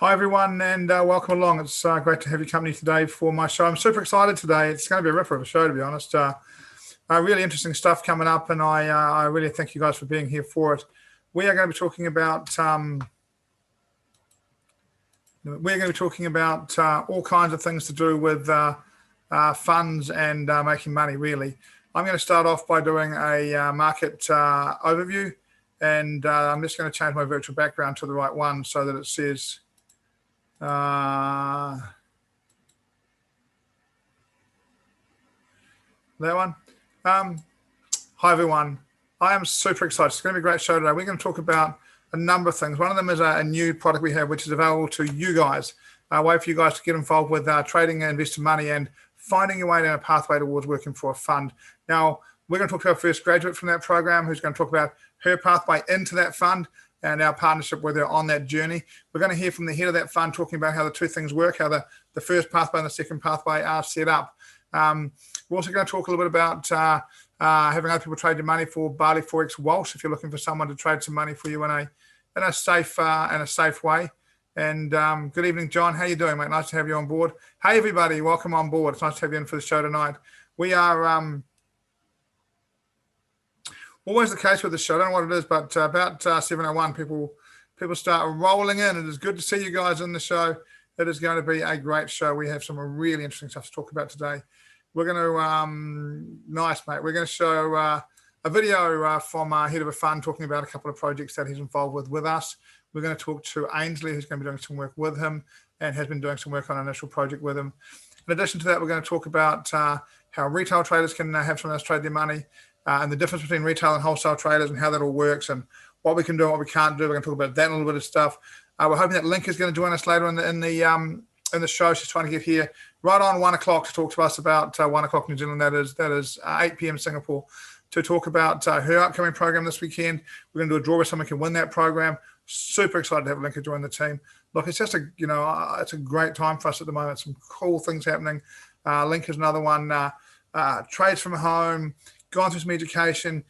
Hi everyone, and welcome along. It's great to have your company today for my show. I'm super excited today. It's going to be a ripper of a show, to be honest. Really interesting stuff coming up, and I really thank you guys for being here for it. We are going to be talking about all kinds of things to do with funds and making money. Really, I'm going to start off by doing a market overview, and I'm just going to change my virtual background to the right one so that it says. That one. Hi everyone. I am super excited. It's going to be a great show today. We're going to talk about a number of things. One of them is a new product we have, which is available to you guys. A way for you guys to get involved with trading and investing money and finding your way down a pathway towards working for a fund. Now, we're going to talk to our first graduate from that program who's going to talk about her pathway into that fund and our partnership with her on that journey. We're going to hear from the head of that fund talking about how the two things work, how the first pathway and the second pathway are set up. We're also going to talk a little bit about having other people trade your money for BaliForexWalsh if you're looking for someone to trade some money for you in a safe way. And good evening, John. How you doing, mate? Nice to have you on board. Hey, everybody. Welcome on board. It's nice to have you in for the show tonight. We are... always the case with the show. I don't know what it is, but about 7:01, people start rolling in. It is good to see you guys in the show. It is going to be a great show. We have some really interesting stuff to talk about today. We're going to, nice, mate. We're going to show a video from our head of a fund talking about a couple of projects that he's involved with us. We're going to talk to Ainsley, who's going to be doing some work with him and has been doing some work on an initial project with him. In addition to that, we're going to talk about how retail traders can have someone else trade their money. And the difference between retail and wholesale traders and how that all works and what we can do and what we can't do. We're going to talk about that and a little bit of stuff. We're hoping that Lenka is going to join us later in the show. She's trying to get here right on 1 o'clock to talk to us about 1 o'clock New Zealand. That is 8 p.m. Singapore to talk about her upcoming program this weekend. We're going to do a draw where someone can win that program. Super excited to have Lenka join the team. Look, it's just it's a great time for us at the moment. Some cool things happening. Lenka's another one. Trades from home. Gone through some education,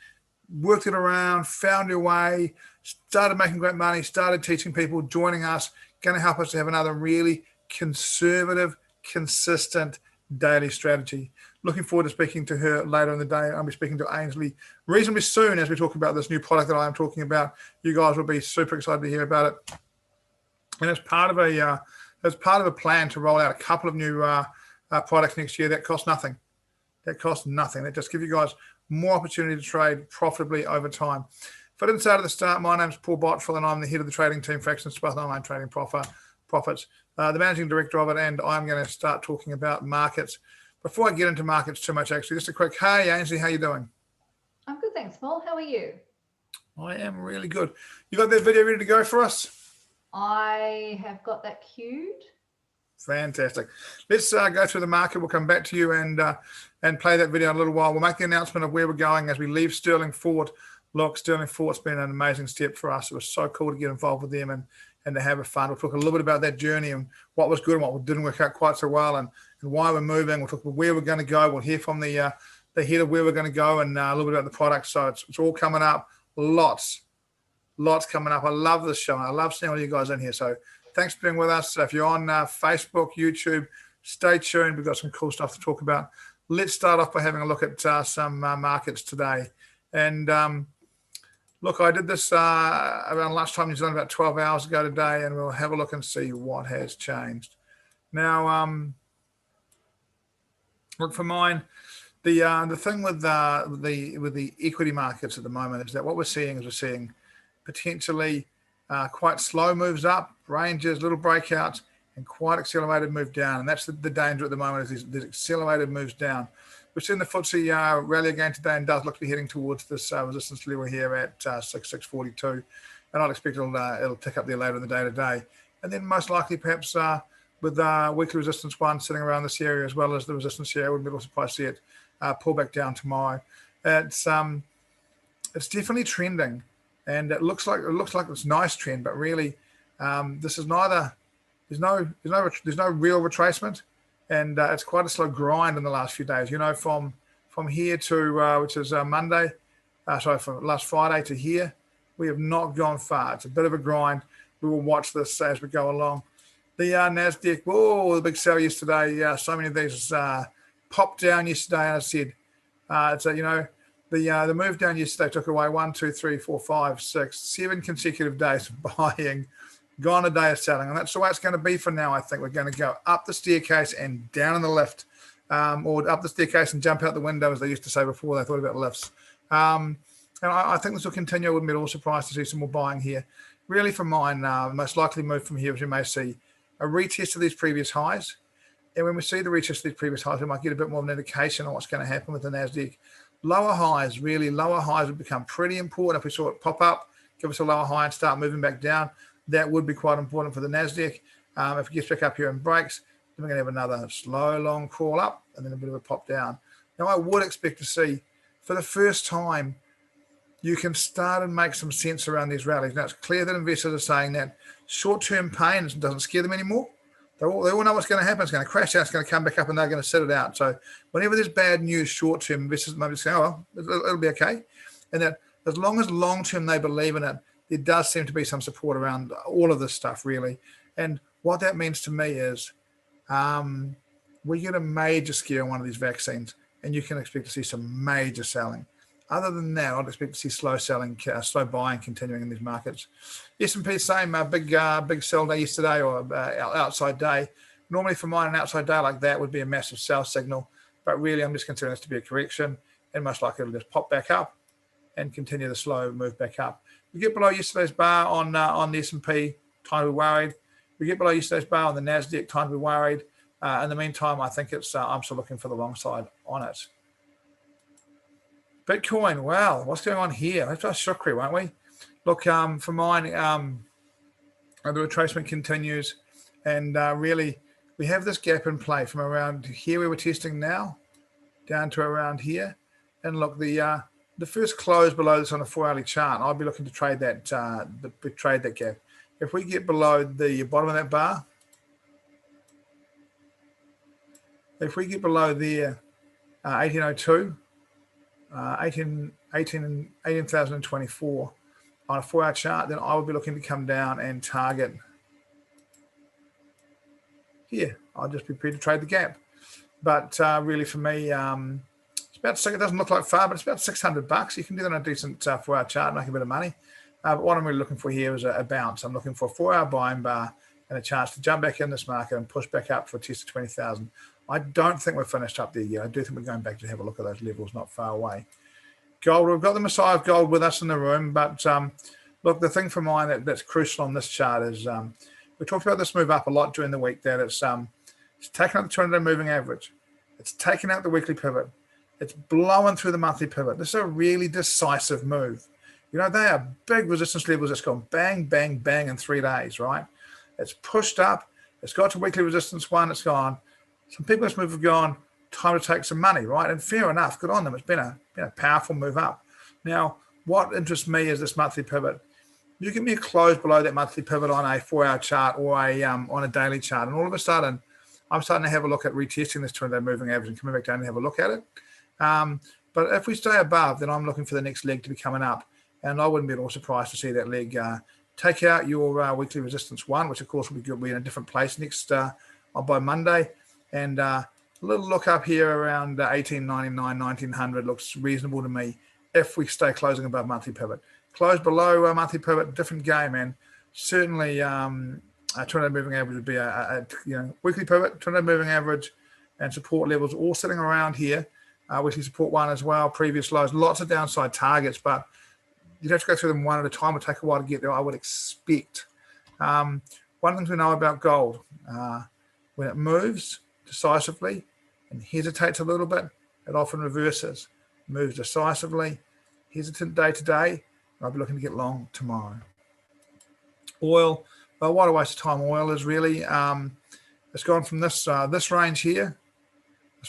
worked it around, found your way, started making great money, started teaching people, joining us, going to help us to have another really conservative, consistent daily strategy. Looking forward to speaking to her later in the day. I'll be speaking to Ainsley reasonably soon as we talk about this new product that I am talking about. You guys will be super excited to hear about it. And as part of a plan to roll out a couple of new products next year that cost nothing. That costs nothing. That just give you guys more opportunity to trade profitably over time. If I didn't say at the start, my name is Paul Bottrell, and I'm the head of the trading team for Online Trading Profits, the managing director of it, and I'm going to start talking about markets. Before I get into markets too much, actually, just a quick, hey, Ainsley, how you doing? I'm good, thanks, Paul. How are you? I am really good. You got that video ready to go for us? I have got that queued. Fantastic. Let's go through the market. We'll come back to you and play that video in a little while. We'll make the announcement of where we're going as we leave Sterling Fort. Look, Sterling Fort's been an amazing step for us. It was so cool to get involved with them and to have a fun. We'll talk a little bit about that journey and what was good and what didn't work out quite so well and why we're moving. We'll talk about where we're going to go. We'll hear from the head of where we're going to go and a little bit about the product. So it's all coming up. Lots coming up. I love this show. I love seeing all you guys in here. So thanks for being with us. If you're on Facebook, YouTube, stay tuned. We've got some cool stuff to talk about. Let's start off by having a look at some markets today. And look, I did this around lunchtime New Zealand about 12 hours ago today, and we'll have a look and see what has changed. Now, look, for mine, the thing with the equity markets at the moment is that what we're seeing potentially quite slow moves up, ranges, little breakouts, and quite accelerated move down. And that's the danger at the moment is these accelerated moves down. We've seen the FTSE rally again today and does look to be heading towards this resistance level here at 642. And I'd expect it'll tick up there later in the day today. And then most likely perhaps with weekly resistance one sitting around this area as well as the resistance here, I wouldn't be able to surprised to see it pull back down tomorrow. It's definitely trending. And it looks like it's a nice trend, but really, this is neither. There's no real retracement, and it's quite a slow grind in the last few days. You know, from here to which is Monday, from last Friday to here, we have not gone far. It's a bit of a grind. We will watch this as we go along. The NASDAQ, whoa, the big sell yesterday. So many of these popped down yesterday. As I said, so, you know, the move down yesterday took away 1, 2, 3, 4, 5, 6, 7 consecutive days of buying, gone a day of selling. And that's the way it's going to be for now. I think we're going to go up the staircase and down in the lift, or up the staircase and jump out the window, as they used to say before they thought about lifts. And I think this will continue. I wouldn't be at all surprised to see some more buying here. Really, for mine, most likely move from here, as you may see, a retest of these previous highs. And when we see the retest of these previous highs, we might get a bit more of an indication on what's going to happen with the NASDAQ. Lower highs, really, lower highs would become pretty important. If we saw it pop up, give us a lower high and start moving back down, that would be quite important for the NASDAQ. If it gets back up here and breaks, then we're going to have another slow, long crawl up and then a bit of a pop down. Now, I would expect to see, for the first time, you can start and make some sense around these rallies. Now, it's clear that investors are saying that short-term pain doesn't scare them anymore. They all know what's going to happen. It's going to crash out. It's going to come back up, and they're going to sit it out. So whenever there's bad news short-term, investors might be saying, oh, well, it'll be okay. And that as long as long-term they believe in it, there does seem to be some support around all of this stuff, really. And what that means to me is we get a major scare on one of these vaccines, and you can expect to see some major selling. Other than that, I'd expect to see slow selling, slow buying continuing in these markets. S&P, same big sell day yesterday, or outside day. Normally for mine, an outside day like that would be a massive sell signal, but really I'm just considering this to be a correction, and most likely it'll just pop back up and continue the slow move back up. We get below yesterday's bar on the S&P, time to be worried. We get below yesterday's bar on the NASDAQ, time to be worried. In the meantime, I think it's I'm still looking for the long side on it. Bitcoin, wow, what's going on here? Let's try Shukri, won't we? Look, for mine, the retracement continues, and really, we have this gap in play from around here we were testing now, down to around here. And look, the first close below this on a 4-hourly chart, I'll be looking to trade that gap. If we get below the bottom of that bar, if we get below there, 1802. 18,024 on a 4-hour chart, then I would be looking to come down and target here. I'll just be prepared to trade the gap. But really for me, it's about it doesn't look like far, but it's about $600. You can do that on a decent 4-hour chart and make a bit of money. But what I'm really looking for here is a bounce. I'm looking for a 4-hour buying bar and a chance to jump back in this market and push back up for a test of 20,000. I don't think we're finished up there yet. I do think we're going back to have a look at those levels not far away. Gold, we've got the Messiah of Gold with us in the room, but look, the thing for mine that's crucial on this chart is we talked about this move up a lot during the week, that it's taken out the 200-day moving average. It's taken out the weekly pivot. It's blowing through the monthly pivot. This is a really decisive move. You know, they are big resistance levels that's gone bang, bang, bang in 3 days, right? It's pushed up. It's got to weekly resistance 1. It's gone. Some people in this move have gone, time to take some money, right? And fair enough, good on them. It's been a powerful move up. Now, what interests me is this monthly pivot. You give me a close below that monthly pivot on a 4-hour chart or on a daily chart, and all of a sudden, I'm starting to have a look at retesting this 200-day moving average and coming back down and have a look at it. But if we stay above, then I'm looking for the next leg to be coming up, and I wouldn't be at all surprised to see that leg take out your weekly resistance 1, which of course will be in a different place next by Monday. And a little look up here around 1899, 1900 looks reasonable to me if we stay closing above monthly pivot. Close below monthly pivot, different game, and certainly a 200-day moving average would be a weekly pivot, 200-day moving average, and support levels all sitting around here. Weekly support 1 as well, previous lows, lots of downside targets, but you'd have to go through them one at a time. It would take a while to get there, I would expect. One thing to know about gold, when it moves decisively and hesitates a little bit, it often reverses. Moves decisively, hesitant day to day, I'll be looking to get long tomorrow. Oil, well, what a waste of time oil is really. It's gone from this range here,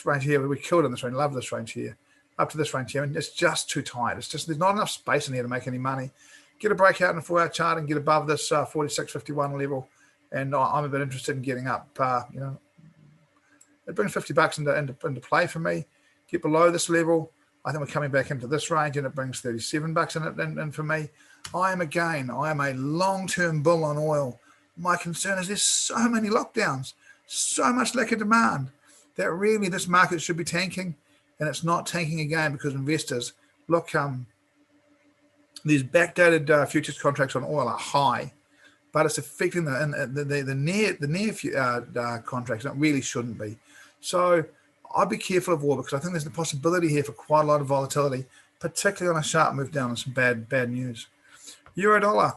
we killed in this range, love this range here, up to this range here, and it's just too tight. It's just, there's not enough space in here to make any money. Get a breakout in a 4-hour chart and get above this 46.51 level, and I'm a bit interested in getting up. It brings $50 into play for me. Get below this level, I think we're coming back into this range, and it brings $37 in for me. I am a long-term bull on oil. my concern is there's so many lockdowns, so much lack of demand, that really this market should be tanking, and it's not tanking again because investors, look, these backdated futures contracts on oil are high, but it's affecting the near contracts, and it really shouldn't be. So I'd be careful of oil, because I think there's the possibility here for quite a lot of volatility, particularly on a sharp move down and some bad news. Euro dollar,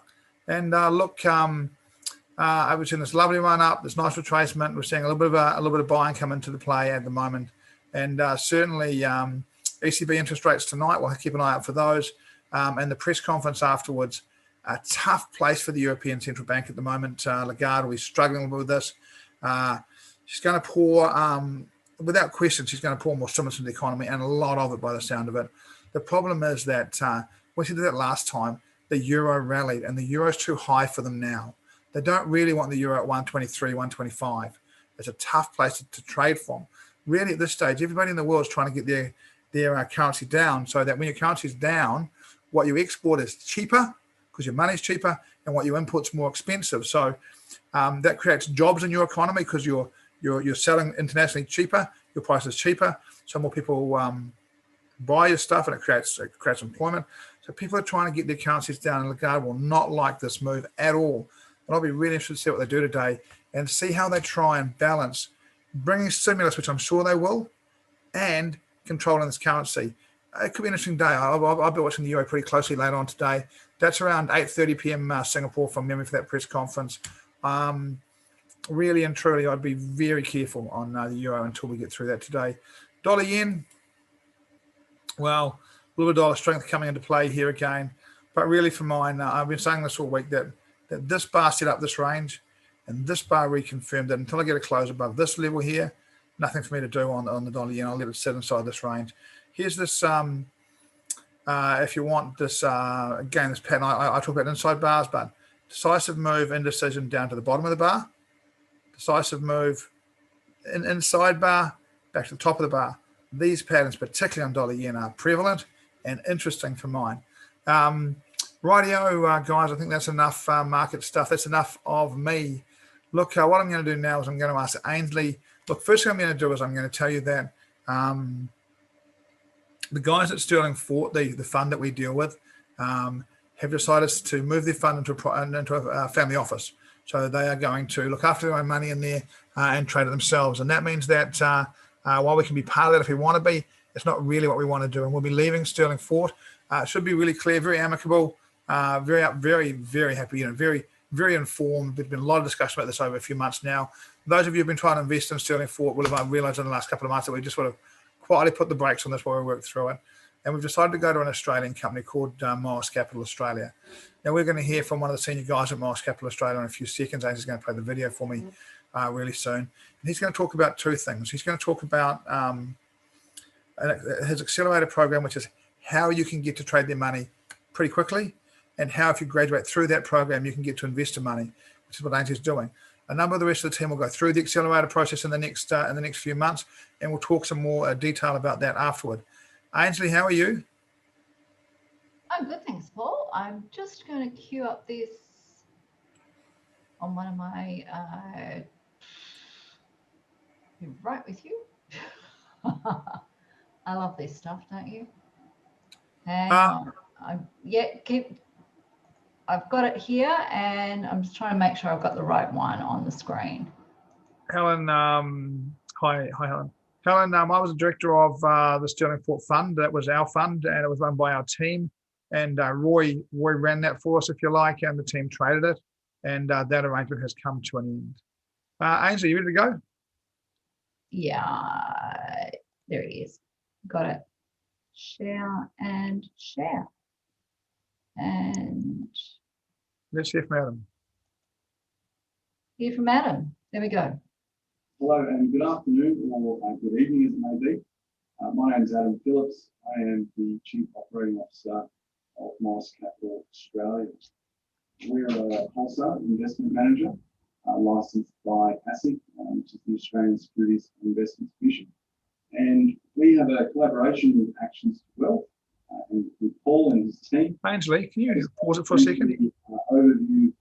and look, I was in this lovely run up, this nice retracement. We're seeing a little bit of buying come into the play at the moment, and certainly ECB interest rates tonight. We'll keep an eye out for those, and the press conference afterwards. A tough place for the European Central Bank at the moment. Lagarde will be struggling a little bit with this. She's going to pour, without question, she's going to pour more stimulus into the economy, and a lot of it by the sound of it. The problem is that when she did that last time, the euro rallied, and the euro's too high for them now. They don't really want the euro at 123, 125. It's a tough place to trade from. Really, at this stage, everybody in the world is trying to get their currency down, so that when your currency is down, what you export is cheaper because your money's cheaper, and what you import's more expensive. So that creates jobs in your economy, because you're selling internationally cheaper, your price is cheaper, so more people buy your stuff, and it creates employment. So people are trying to get their currencies down, and Lagarde will not like this move at all. And I'll be really interested to see what they do today, and see how they try and balance bringing stimulus, which I'm sure they will, and controlling this currency. It could be an interesting day. I'll be watching the euro pretty closely later on today. That's around 8:30 p.m. Singapore from memory for that press conference. Really and truly, I'd be very careful on the euro until we get through that today. Dollar yen, well, a little bit of dollar strength coming into play here again. But really for mine, I've been saying this all week, that this bar set up this range, and this bar reconfirmed it. Until I get a close above this level here, nothing for me to do on the dollar yen. I'll let it sit inside this range. Here's this, if you want this, again, this pattern, I talk about inside bars, but decisive move, indecision down to the bottom of the bar, decisive move, inside bar, back to the top of the bar. These patterns, particularly on dollar yen, are prevalent and interesting for mine. Rightio, guys, I think that's enough market stuff. That's enough of me. Look, what I'm going to do now is I'm going to ask Ainsley. Look, first thing I'm going to do is I'm going to tell you that the guys at Sterling Fort, the fund that we deal with, have decided to move their fund into a family office. So they are going to look after their own money in there and trade it themselves. And that means that while we can be part of that if we want to be, it's not really what we want to do. And we'll be leaving Sterling Fort. It should be really clear, very amicable, very, very happy, very, very informed. There's been a lot of discussion about this over a few months now. Those of you who've been trying to invest in Sterling Fort will have realized in the last couple of months that we just sort of quietly put the brakes on this while we work through it. And we've decided to go to an Australian company called Miles Capital Australia. Now, we're going to hear from one of the senior guys at Miles Capital Australia in a few seconds. He's going to play the video for me really soon. And he's going to talk about two things. He's going to talk about his accelerator program, which is how you can get to trade their money pretty quickly, and how, if you graduate through that program, you can get to investor money, which is what Ainsley's doing. A number of the rest of the team will go through the accelerator process in the next few months, and we'll talk some more detail about that afterward. Ainsley, how are you? I'm good, thanks, Paul. I'm just going to queue up this on one of my. Be right with you. I love this stuff, don't you? Hang on. I've got it here, and I'm just trying to make sure I've got the right one on the screen. Helen, hi Helen. Helen, I was the director of the Sterling Fort Fund. That was our fund, and it was run by our team. And Roy ran that for us, if you like, and the team traded it. And that arrangement has come to an end. Ainsley, you ready to go? Yeah, there it is. Got it. Share and share. And let's hear from Adam. Hear from Adam. There we go. Hello and good afternoon or good evening as it may be. My name is Adam Phillips. I am the Chief Operating Officer of Miles Capital Australia. We're a wholesale investment manager licensed by ASIC, which is the Australian Securities and Investments Commission. And we have a collaboration with Actions to Wealth and with Paul and his team. Ainsley, can you pause it for a second? Overview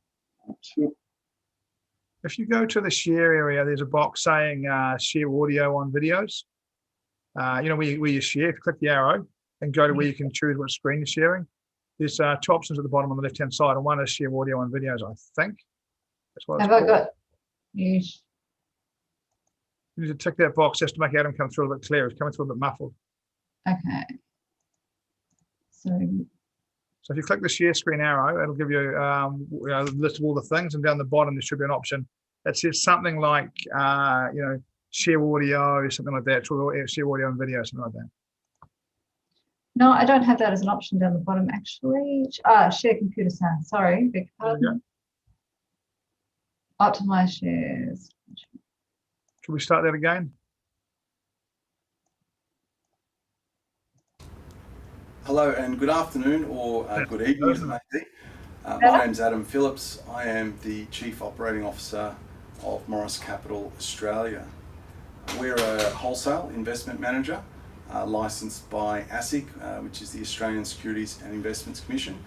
If you go to the share area, there's a box saying share audio on videos. You know, where you share, if you click the arrow and go to where you can choose what screen you're sharing. There's two options at the bottom on the left-hand side, and one is share audio on videos, I think. That's what it's Have I called. got you? You need to tick that box just to make Adam come through a little bit clearer. It's coming through a bit muffled. Okay. So So if you click the share screen arrow, it'll give you, a list of all the things, and down the bottom there should be an option that says something like, you know, share audio, something like that, or share audio and video, something like that. no, I don't have that as an option down the bottom actually. Share computer sound. Sorry, beg your pardon. Optimize shares. Should we start that again? Hello and good afternoon, or good evening as it may be. My name's Adam Phillips. I am the Chief Operating Officer of Morris Capital Australia. We're a wholesale investment manager licensed by ASIC, which is the Australian Securities and Investments Commission.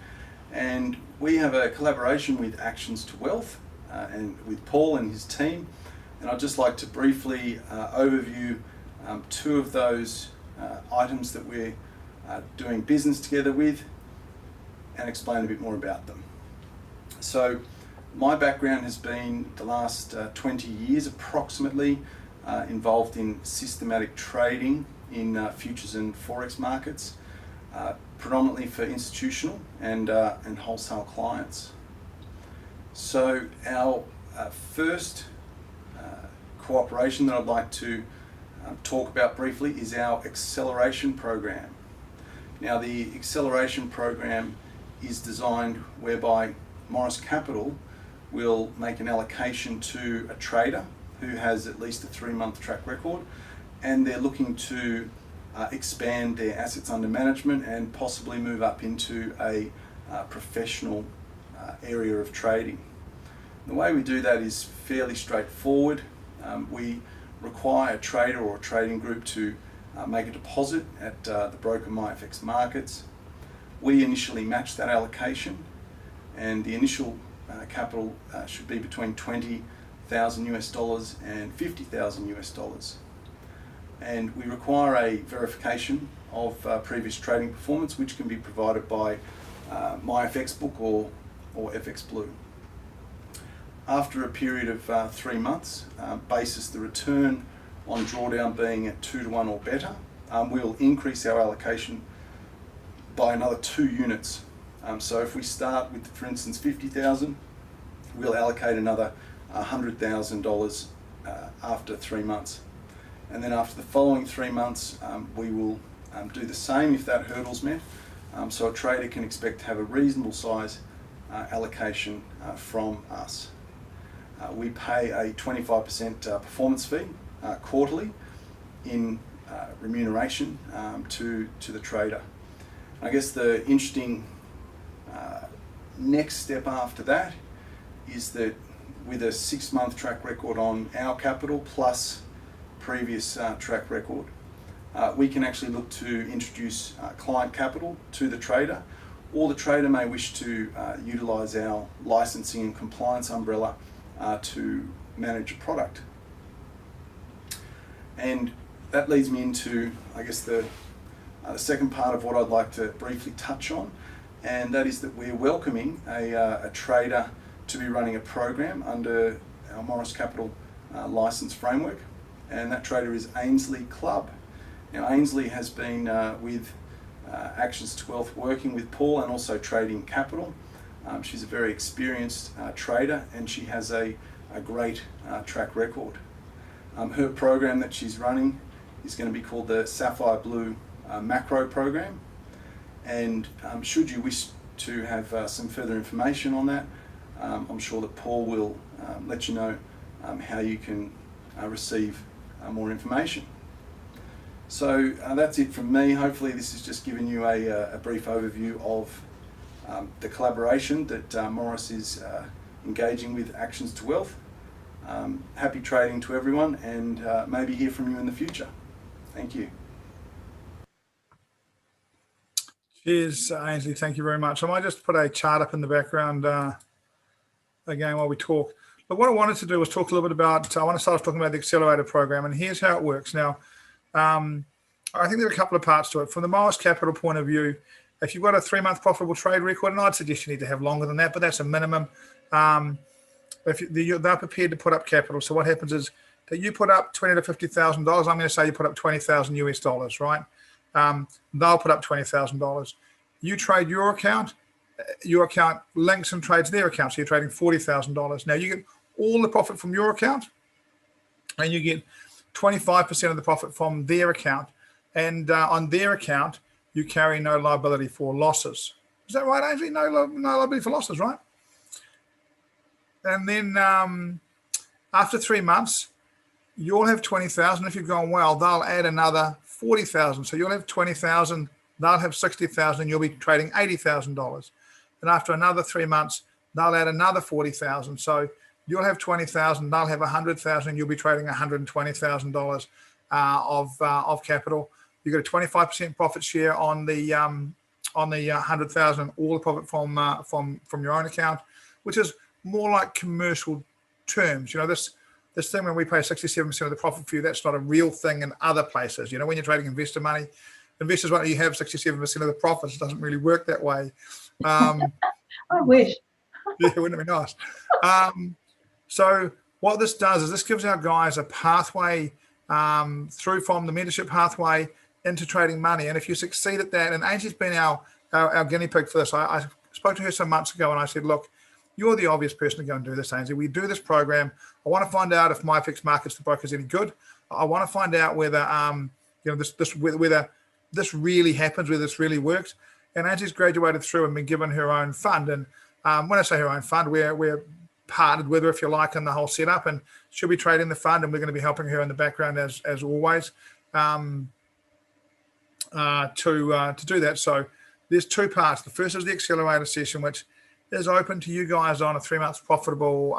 And we have a collaboration with Actions to Wealth and with Paul and his team. And I'd just like to briefly overview two of those items that we're doing business together with, and explain a bit more about them. So my background has been the last 20 years approximately involved in systematic trading in futures and forex markets, predominantly for institutional and wholesale clients. So our first cooperation that I'd like to talk about briefly is our acceleration program. Now, the acceleration program is designed whereby Morris Capital will make an allocation to a trader who has at least a 3-month track record, and they're looking to expand their assets under management and possibly move up into a professional area of trading. The way we do that is fairly straightforward. We require a trader or a trading group to make a deposit at the broker MyFX Markets. We initially match that allocation, and the initial capital should be between $20,000 and $50,000. And we require a verification of previous trading performance, which can be provided by MyFX Book or FX Blue. After a period of 3 months, basis the return on drawdown being at 2-to-1 or better, we'll increase our allocation by another 2 units. So if we start with, for instance, 50,000, we'll allocate another $100,000 after 3 months. And then after the following 3 months, we will do the same if that hurdle's met. So a trader can expect to have a reasonable size allocation from us. We pay a 25% performance fee quarterly in remuneration to the trader. I guess the interesting next step after that is that with a 6-month track record on our capital plus previous track record, we can actually look to introduce client capital to the trader, or the trader may wish to utilize our licensing and compliance umbrella to manage a product. And that leads me into, I guess, the second part of what I'd like to briefly touch on, and that is that we're welcoming a trader to be running a program under our Morris Capital license framework, and that trader is Ainsley Clubb. Now, Ainsley has been with Actions to Wealth working with Paul and also trading capital. She's a very experienced trader, and she has a great track record. Her program that she's running is going to be called the Sapphire Blue Macro Program, and should you wish to have some further information on that, I'm sure that Paul will let you know how you can receive more information. So that's it from me. Hopefully this has just given you a brief overview of the collaboration that Morris is engaging with Actions to Wealth. Happy trading to everyone, and maybe hear from you in the future. Thank you. Cheers, Ainsley. Thank you very much. I might just put a chart up in the background again while we talk. But what I wanted to do was talk a little bit about, I want to start talking about the accelerator program, and here's how it works. Now, I think there are a couple of parts to it. From the Morris Capital point of view, if you've got a 3-month profitable trade record, and I'd suggest you need to have longer than that, but that's a minimum. They're prepared to put up capital. So what happens is that you put up $20,000 to $50,000. I'm going to say you put up 20,000 US dollars, right? They'll put up $20,000. You trade your account links and trades their account. So you're trading $40,000. Now you get all the profit from your account, and you get 25% of the profit from their account. And on their account, you carry no liability for losses. Is that right, Ainsley? No liability for losses, right? And then after 3 months, you'll have 20,000. If you've gone well, they'll add another 40,000. So you'll have 20,000. They'll have 60,000, and you'll be trading $80,000. And after another 3 months, they'll add another 40,000. So you'll have 20,000. They'll have 100,000. You'll be trading $120,000 of capital. You get a 25% profit share on the 100,000, all the profit from your own account, which is more like commercial terms. You know, this thing when we pay 67% of the profit for you, that's not a real thing in other places. You know, when you're trading investor money, investors want you have 67% of the profits. It doesn't really work that way. I wish. Yeah, wouldn't it be nice? So what this does is this gives our guys a pathway through from the mentorship pathway into trading money. And if you succeed at that, and Angie's been our guinea pig for this. I spoke to her some months ago and I said, look, you're the obvious person to go and do this, Angie. We do this program. I want to find out if MyFix Markets, the broker, is any good. I want to find out whether whether this really happens, whether this really works. And Angie's graduated through and been given her own fund. And when I say her own fund, we're partnered with her, if you like, in the whole setup. And she'll be trading the fund, and we're going to be helping her in the background as always to do that. So there's two parts. The first is the accelerator session, which is open to you guys on a 3 months profitable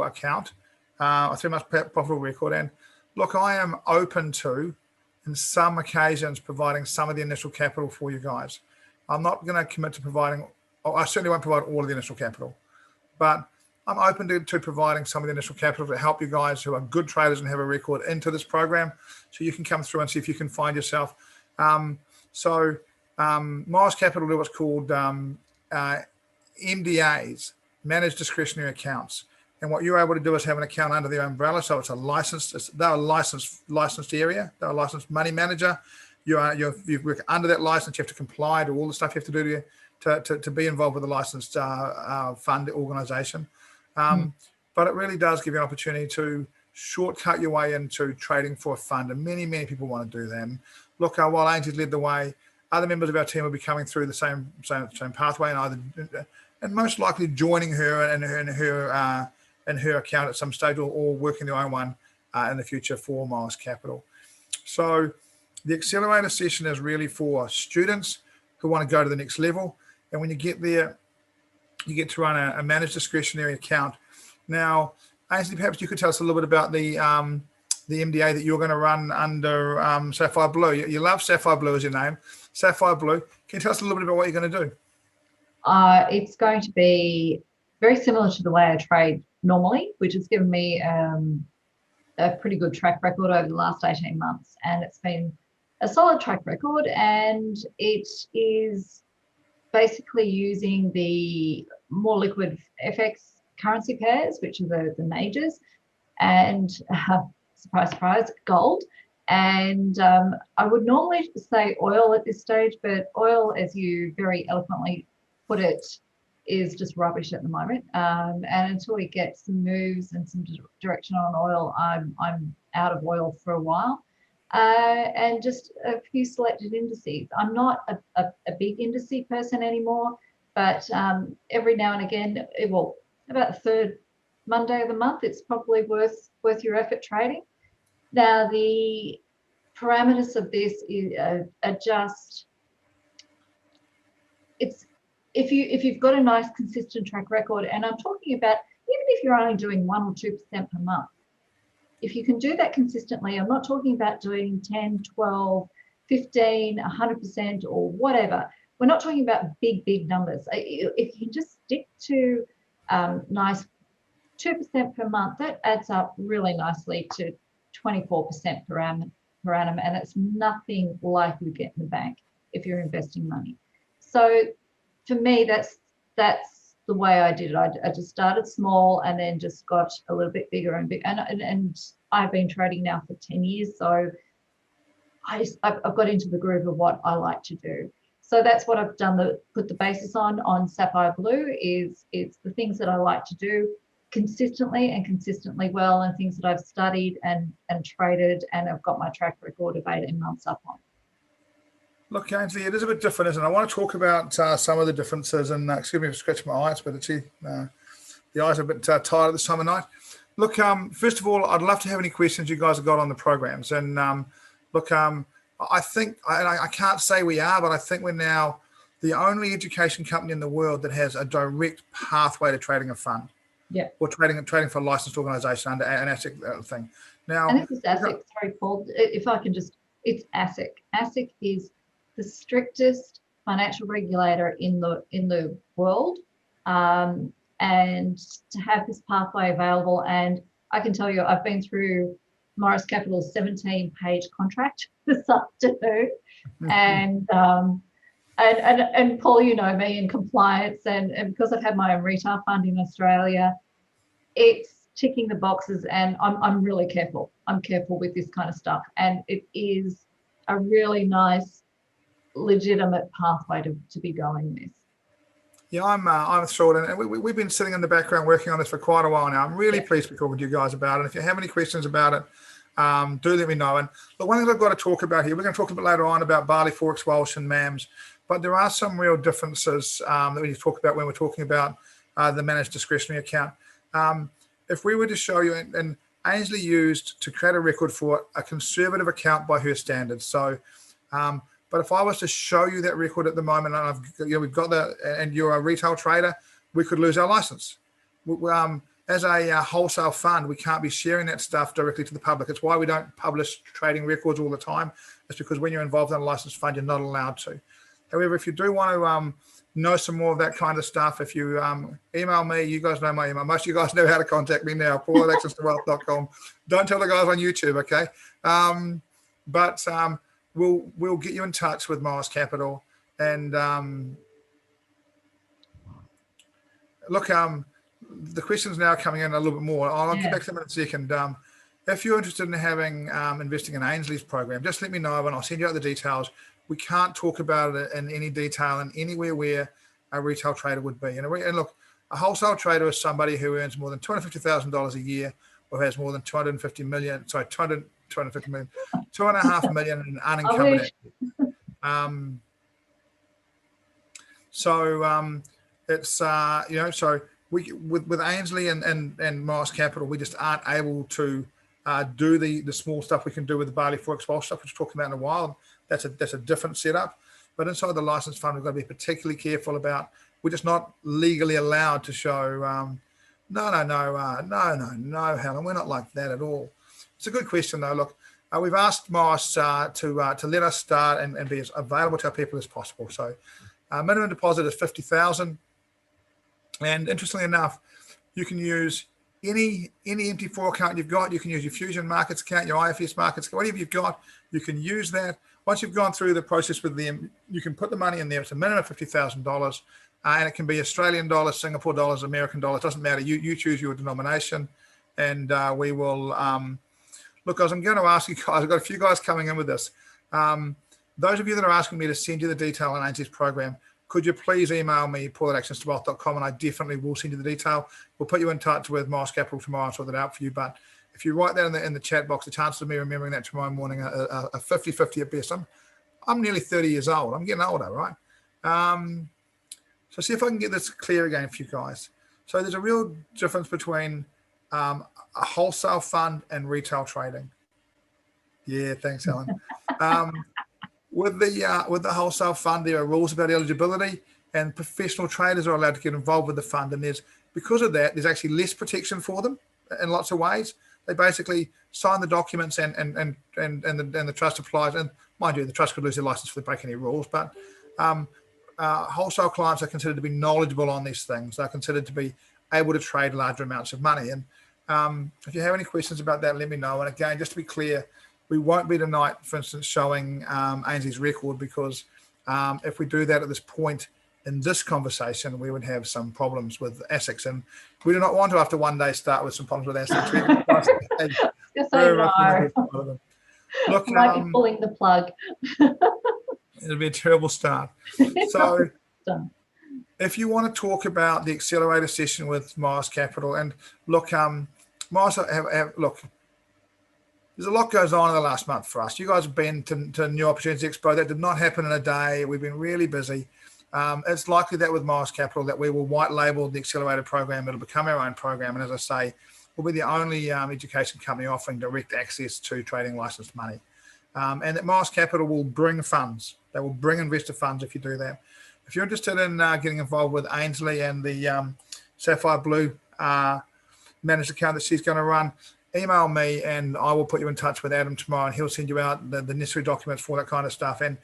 account, a 3 months profitable record. And look, I am open to, in some occasions, providing some of the initial capital for you guys. I'm not going to commit to providing, I certainly won't provide all of the initial capital, but I'm open to providing some of the initial capital to help you guys who are good traders and have a record into this program, so you can come through and see if you can find yourself. Morris Capital do what's called MDAs, Managed Discretionary Accounts. And what you're able to do is have an account under their umbrella. So it's a licensed, they're a licensed area. They're a licensed money manager. You work under that license. You have to comply to all the stuff you have to do to be involved with a licensed fund organization. But it really does give you an opportunity to shortcut your way into trading for a fund. And many, many people want to do that. And look, while Angie's led the way, other members of our team will be coming through the same pathway, and most likely joining her in her account at some stage, or working their own one in the future for Morris Capital. So the accelerator session is really for students who want to go to the next level. And when you get there, you get to run a managed discretionary account. Now, Ainsley, perhaps you could tell us a little bit about the MDA that you're going to run under Sapphire Blue. You love Sapphire Blue as your name. Sapphire Blue. Can you tell us a little bit about what you're going to do? It's going to be very similar to the way I trade normally, which has given me a pretty good track record over the last 18 months. And it's been a solid track record, and it is basically using the more liquid FX currency pairs, which are the majors, and surprise, surprise, gold. And I would normally say oil at this stage, but oil, as you very eloquently put it, is just rubbish at the moment. And until we get some moves and some direction on oil, I'm out of oil for a while. And just a few selected indices. I'm not a big indice person anymore, but every now and again, about the third Monday of the month, it's probably worth your effort trading. Now, the parameters of this are just, if you've got a nice consistent track record, and I'm talking about even if you're only doing 1 or 2% per month, if you can do that consistently, I'm not talking about doing 10, 12, 15, 100% or whatever. We're not talking about big numbers. If you can just stick to nice 2% per month. That adds up really nicely to 24% per annum, and it's nothing like you get in the bank if you're investing money. So for me, that's the way I did it. I just started small and then just got a little bit bigger and bigger. And I've been trading now for 10 years, so I've got into the groove of what I like to do. So that's what I've done, put the basis on Sapphire Blue is it's the things that I like to do consistently well, and things that I've studied and traded, and I've got my track record of 18 months up on. Look, Ainsley, it is a bit different, isn't it? I want to talk about some of the differences, and excuse me for scratching my eyes, but the eyes are a bit tired at this time of night. Look, first of all, I'd love to have any questions you guys have got on the programs. And look, I think, I can't say we are, but I think we're now the only education company in the world that has a direct pathway to trading a fund. Yeah. Or trading for a licensed organization under an ASIC thing. Now, and this is ASIC, sorry, Paul, if I can just, it's ASIC. ASIC is the strictest financial regulator in the world, and to have this pathway available. And I can tell you, I've been through Morris Capital's 17-page contract this afternoon, and Paul, you know me in compliance, and because I've had my own retail fund in Australia, it's ticking the boxes, and I'm really careful. I'm careful with this kind of stuff, and it is a really nice, legitimate pathway to be going with. Yeah, I'm thrilled, and we've been sitting in the background working on this for quite a while now. I'm really pleased to be talking to you guys about it. If you have any questions about it, do let me know. And look, one thing I've got to talk about here, we're going to talk a bit later on about BaliForexWalsh and MAMS, but there are some real differences that we need to talk about when we're talking about the managed discretionary account. If we were to show you, and Ainsley used to create a record for a conservative account by her standards. So, but if I was to show you that record at the moment, and we've got that, and you're a retail trader, we could lose our license. As a wholesale fund, we can't be sharing that stuff directly to the public. It's why we don't publish trading records all the time. It's because when you're involved in a licensed fund, you're not allowed to. However, if you do want to know some more of that kind of stuff, if you email me, you guys know my email. Most of you guys know how to contact me now, paul@accesstowealth.com. Don't tell the guys on YouTube, okay? But we'll get you in touch with Morris Capital. And look, the questions now coming in a little bit more. I'll get back to them in a second. If you're interested in having investing in Ainsley's program, just let me know and I'll send you out the details. We can't talk about it in any detail and anywhere where a retail trader would be. And look, a wholesale trader is somebody who earns more than $250,000 a year or has more than 250 million, sorry, 250 million, 2.5 million in unencumbered equity. So it's, so we, with Ainsley and Morris Capital, we just aren't able to do the small stuff we can do with the BaliForexWalsh stuff, which we're talking about in a while. That's a different setup. But inside the licensed fund, we've got to be particularly careful about, we're just not legally allowed to show, no, Helen, we're not like that at all. It's a good question though. Look, we've asked Morris to let us start and be as available to our people as possible. So minimum deposit is 50,000. And interestingly enough, you can use any MT4 account you've got. You can use your Fusion Markets account, your IFS Markets, whatever you've got, you can use that. Once you've gone through the process with them, you can put the money in there. It's a minimum of $50,000, and it can be Australian dollars, Singapore dollars, American dollars. Doesn't matter. You choose your denomination, and we will. Look, guys, I'm going to ask you guys. I've got a few guys coming in with this. Those of you that are asking me to send you the detail on Ainsley's program, could you please email me, paul@accesstowealth.com, and I definitely will send you the detail. We'll put you in touch with Morris Capital tomorrow and sort that out for you. But if you write that in the chat box, the chances of me remembering that tomorrow morning are 50-50 at best. I'm nearly 30 years old. I'm getting older, right? So see if I can get this clear again for you guys. So there's a real difference between a wholesale fund and retail trading. Yeah, thanks, Helen. With the wholesale fund, there are rules about eligibility, and professional traders are allowed to get involved with the fund. And because of that, there's actually less protection for them in lots of ways. They basically sign the documents and the trust applies. And mind you, the trust could lose their license if they break any rules. But wholesale clients are considered to be knowledgeable on these things. They're considered to be able to trade larger amounts of money. And if you have any questions about that, let me know. And again, just to be clear, we won't be tonight, for instance, showing Ainsley's record, because if we do that at this point in this conversation, we would have some problems with ASICs. And we do not want to, after one day, start with some problems with ASICs. Look, like pulling the plug. It'll be a terrible start. So if you want to talk about the accelerator session with Morris Capital, and look, Morris, look, there's a lot goes on in the last month for us. You guys have been to New Opportunity Expo. That did not happen in a day. We've been really busy. It's likely that with Morris Capital that we will white label the accelerator program. It'll become our own program. And as I say, we'll be the only education company offering direct access to trading licensed money. And that Morris Capital will bring funds. They will bring investor funds if you do that. If you're interested in getting involved with Ainsley and the Sapphire Blue managed account that she's going to run, email me and I will put you in touch with Adam tomorrow, and he'll send you out the necessary documents for that kind of stuff. And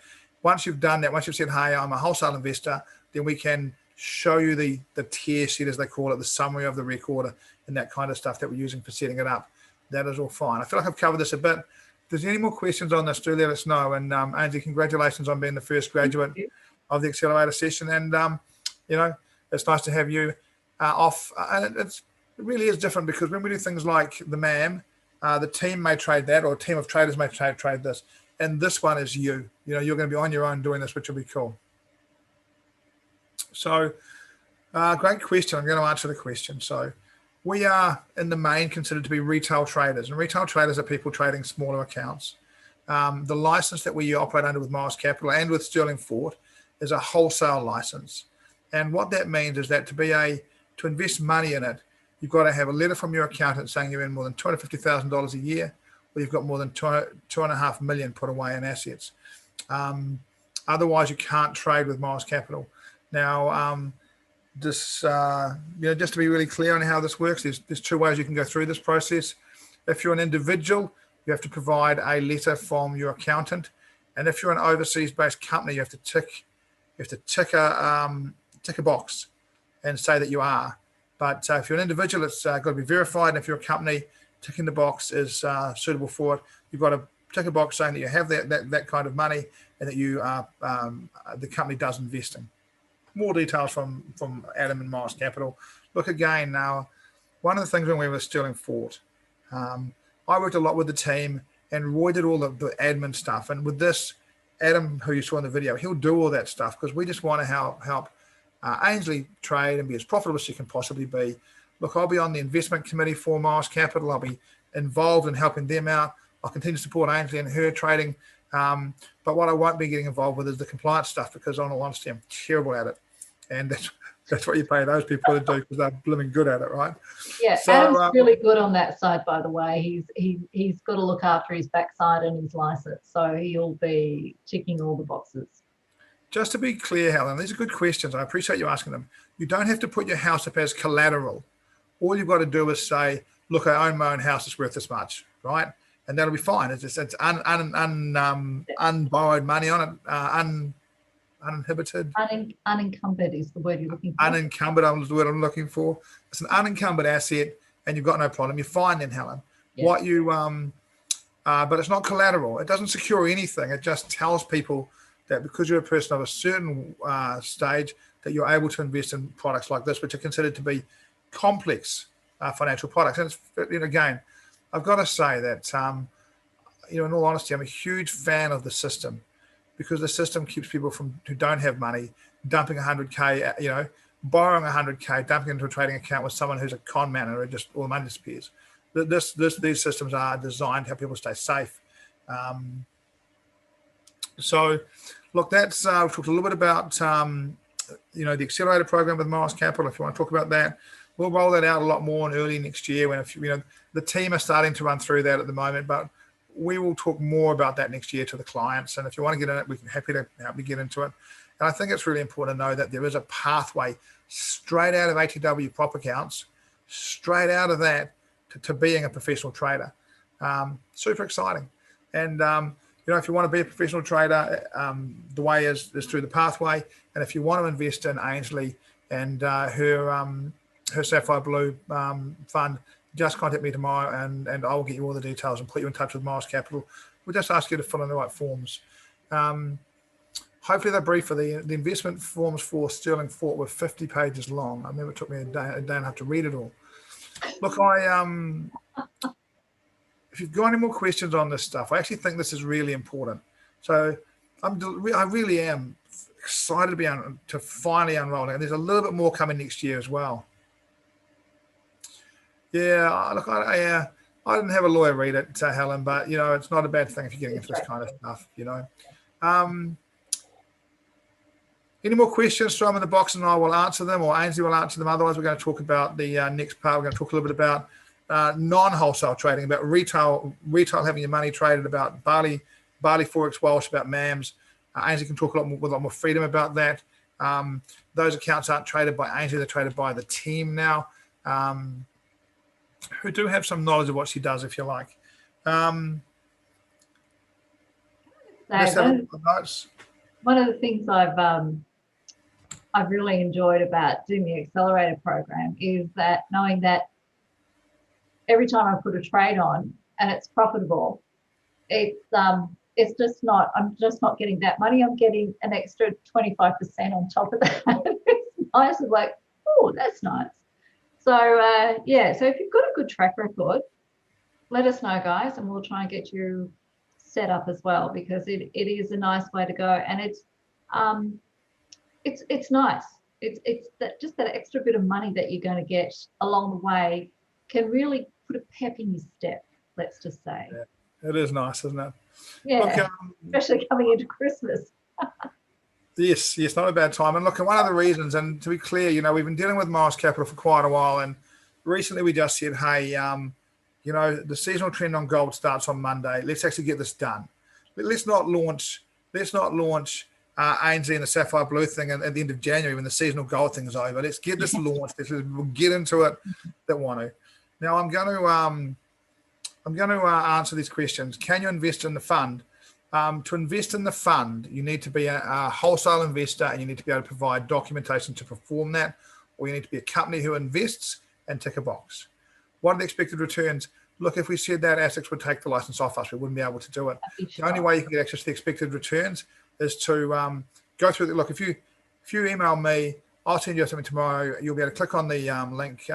once you've done that, once you've said, hey, I'm a wholesale investor, then we can show you the tier sheet, as they call it, the summary of the record and that kind of stuff that we're using for setting it up. That is all fine. I feel like I've covered this a bit. If there's any more questions on this, do let us know. And Angie, congratulations on being the first graduate of the accelerator session. And, it's nice to have you off. And it really is different, because when we do things like the MAM, the team may trade that, or a team of traders may trade this. And this one is you. You're going to be on your own doing this, which will be cool. So, great question. I'm going to answer the question. So, we are in the main considered to be retail traders, and retail traders are people trading smaller accounts. The license that we operate under with Morris Capital and with Sterling Fort is a wholesale license. And what that means is that to invest money in it, you've got to have a letter from your accountant saying you're in more than $250,000 a year, or you've got more than $2.5 million put away in assets. Otherwise, you can't trade with Morris Capital. Now, just to be really clear on how this works, there's two ways you can go through this process. If you're an individual, you have to provide a letter from your accountant, and if you're an overseas-based company, you have to tick a box and say that you are. But if you're an individual, it's got to be verified, and if you're a company, ticking the box is suitable for it. You've got to tick a box saying that you have that kind of money, and that you are the company does investing. More details from Adam and Morris Capital. Look, again, now, one of the things when we were Sterling Fort, I worked a lot with the team, and Roy did all the admin stuff. And with this, Adam, who you saw in the video, he'll do all that stuff, because we just want to help Ainsley trade and be as profitable as she can possibly be. Look, I'll be on the investment committee for Morris Capital. I'll be involved in helping them out. I'll continue to support Ainsley and her trading. But what I won't be getting involved with is the compliance stuff, because in all honesty, I'm terrible at it. And that's what you pay those people to do, because they're blooming good at it, right? Yeah, so, Adam's really good on that side, by the way. He's got to look after his backside and his license, so he'll be ticking all the boxes. Just to be clear, Helen, these are good questions. I appreciate you asking them. You don't have to put your house up as collateral. All you've got to do is say, look, I own my own house, it's worth this much, right? And that'll be fine. It's unborrowed money on it, uninhibited. Unencumbered is the word you're looking for. Unencumbered is the word I'm looking for. It's an unencumbered asset, and you've got no problem. You're fine then, Helen. Yeah. What you, but it's not collateral. It doesn't secure anything. It just tells people that because you're a person of a certain stage, that you're able to invest in products like this, which are considered to be complex financial products. And it's, again, I've got to say that, in all honesty, I'm a huge fan of the system, because the system keeps people who don't have money dumping 100K, borrowing 100K, dumping into a trading account with someone who's a con man, and just all the money disappears. These systems are designed to help people stay safe. So, look, that's we've talked a little bit about the accelerator program with Morris Capital. If you want to talk about that, we'll roll that out a lot more in early next year. When the team are starting to run through that at the moment, but we will talk more about that next year to the clients. And if you want to get in it, we're happy to help you get into it. And I think it's really important to know that there is a pathway straight out of ATW prop accounts, straight out of that to being a professional trader. Super exciting. And if you want to be a professional trader, the way is through the pathway. And if you want to invest in Ainsley and her her Sapphire Blue fund, just contact me tomorrow, and I will get you all the details and put you in touch with Morris Capital. We'll just ask you to fill in the right forms. Hopefully they're brief. For the investment forms for Sterling Fort were 50 pages long. I remember it took me a day and a half to read it all. Look, if you've got any more questions on this stuff, I actually think this is really important. So I really am excited to be to finally unrolling, and there's a little bit more coming next year as well. Yeah, look, I didn't have a lawyer read it, Helen, but you know, it's not a bad thing if you're getting into this kind of stuff, you know. Any more questions, throw them in the box and I will answer them, or Ainsley will answer them. Otherwise, we're going to talk about the next part. We're going to talk a little bit about non-wholesale trading, about retail having your money traded, about BaliForexWalsh, about MAMS. Ainsley can talk with a lot more freedom about that. Those accounts aren't traded by Ainsley, they're traded by the team now, who do have some knowledge of what she does, if you like. One of the things I've really enjoyed about doing the accelerator program is that knowing that every time I put a trade on and it's profitable, I'm just not getting that money. I'm getting an extra 25% on top of that. It's nice. It's like, oh, that's nice. So yeah, so if you've got a good track record, let us know, guys, and we'll try and get you set up as well, because it is a nice way to go, and it's nice. It's just that extra bit of money that you're going to get along the way can really put a pep in your step. Let's just say. Yeah, it is nice, isn't it? Yeah, look, especially coming into Christmas. Yes, not a bad time. And look, one of the reasons, and to be clear, you know, we've been dealing with Morris Capital for quite a while, and recently we just said, hey, you know, the seasonal trend on gold starts on Monday. Let's actually get this done. Let's not launch Ainsley and the Sapphire Blue thing at the end of January when the seasonal gold thing is over. Let's get this launched. We'll get into it that want to. Now I'm going to answer these questions. Can you invest in the fund? To invest in the fund, you need to be a wholesale investor, and you need to be able to provide documentation to perform that, or you need to be a company who invests and tick a box. What are the expected returns? Look, if we said that, ASIC would take the license off us. We wouldn't be able to do it. The only way you can get access to the expected returns is to go through the, look, if you email me, I'll send you something tomorrow. You'll be able to click on the link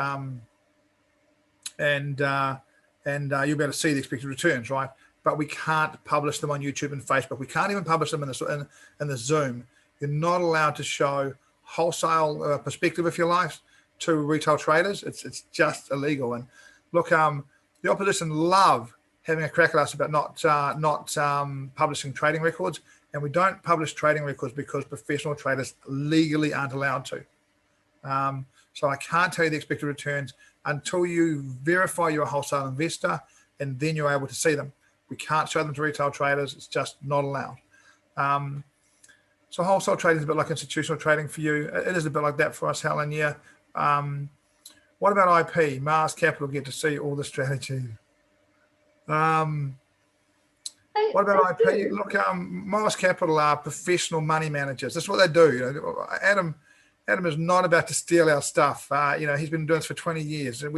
and you'll be able to see the expected returns, right? But we can't publish them on YouTube and Facebook. We can't even publish them in the Zoom. You're not allowed to show wholesale perspective, if you like, to retail traders. It's just illegal. And look, the opposition love having a crack at us about not publishing trading records, and we don't publish trading records because professional traders legally aren't allowed to. So I can't tell you the expected returns until you verify you're a wholesale investor, and then you're able to see them. We can't show them to retail traders. It's just not allowed. So wholesale trading is a bit like institutional trading for you. It is a bit like that for us, Helen. Yeah. What about IP? Mars Capital get to see all the strategy. What about IP? Look, Mars Capital are professional money managers. That's what they do. You know, Adam is not about to steal our stuff. You know, he's been doing this for 20 years. And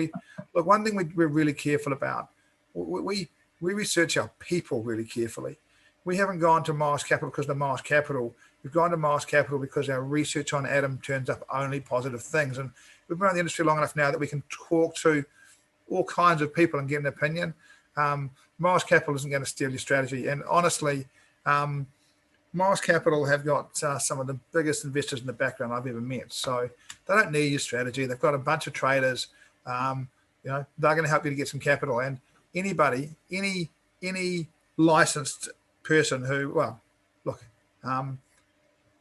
look, one thing we're really careful about. We research our people really carefully. We haven't gone to Mars Capital because they're Mars Capital. We've gone to Mars Capital because our research on Adam turns up only positive things. And we've been in the industry long enough now that we can talk to all kinds of people and get an opinion. Mars Capital isn't going to steal your strategy. And honestly, Mars Capital have got some of the biggest investors in the background I've ever met. So they don't need your strategy. They've got a bunch of traders. You know, they're going to help you to get some capital. And anybody, any licensed person who, well, look,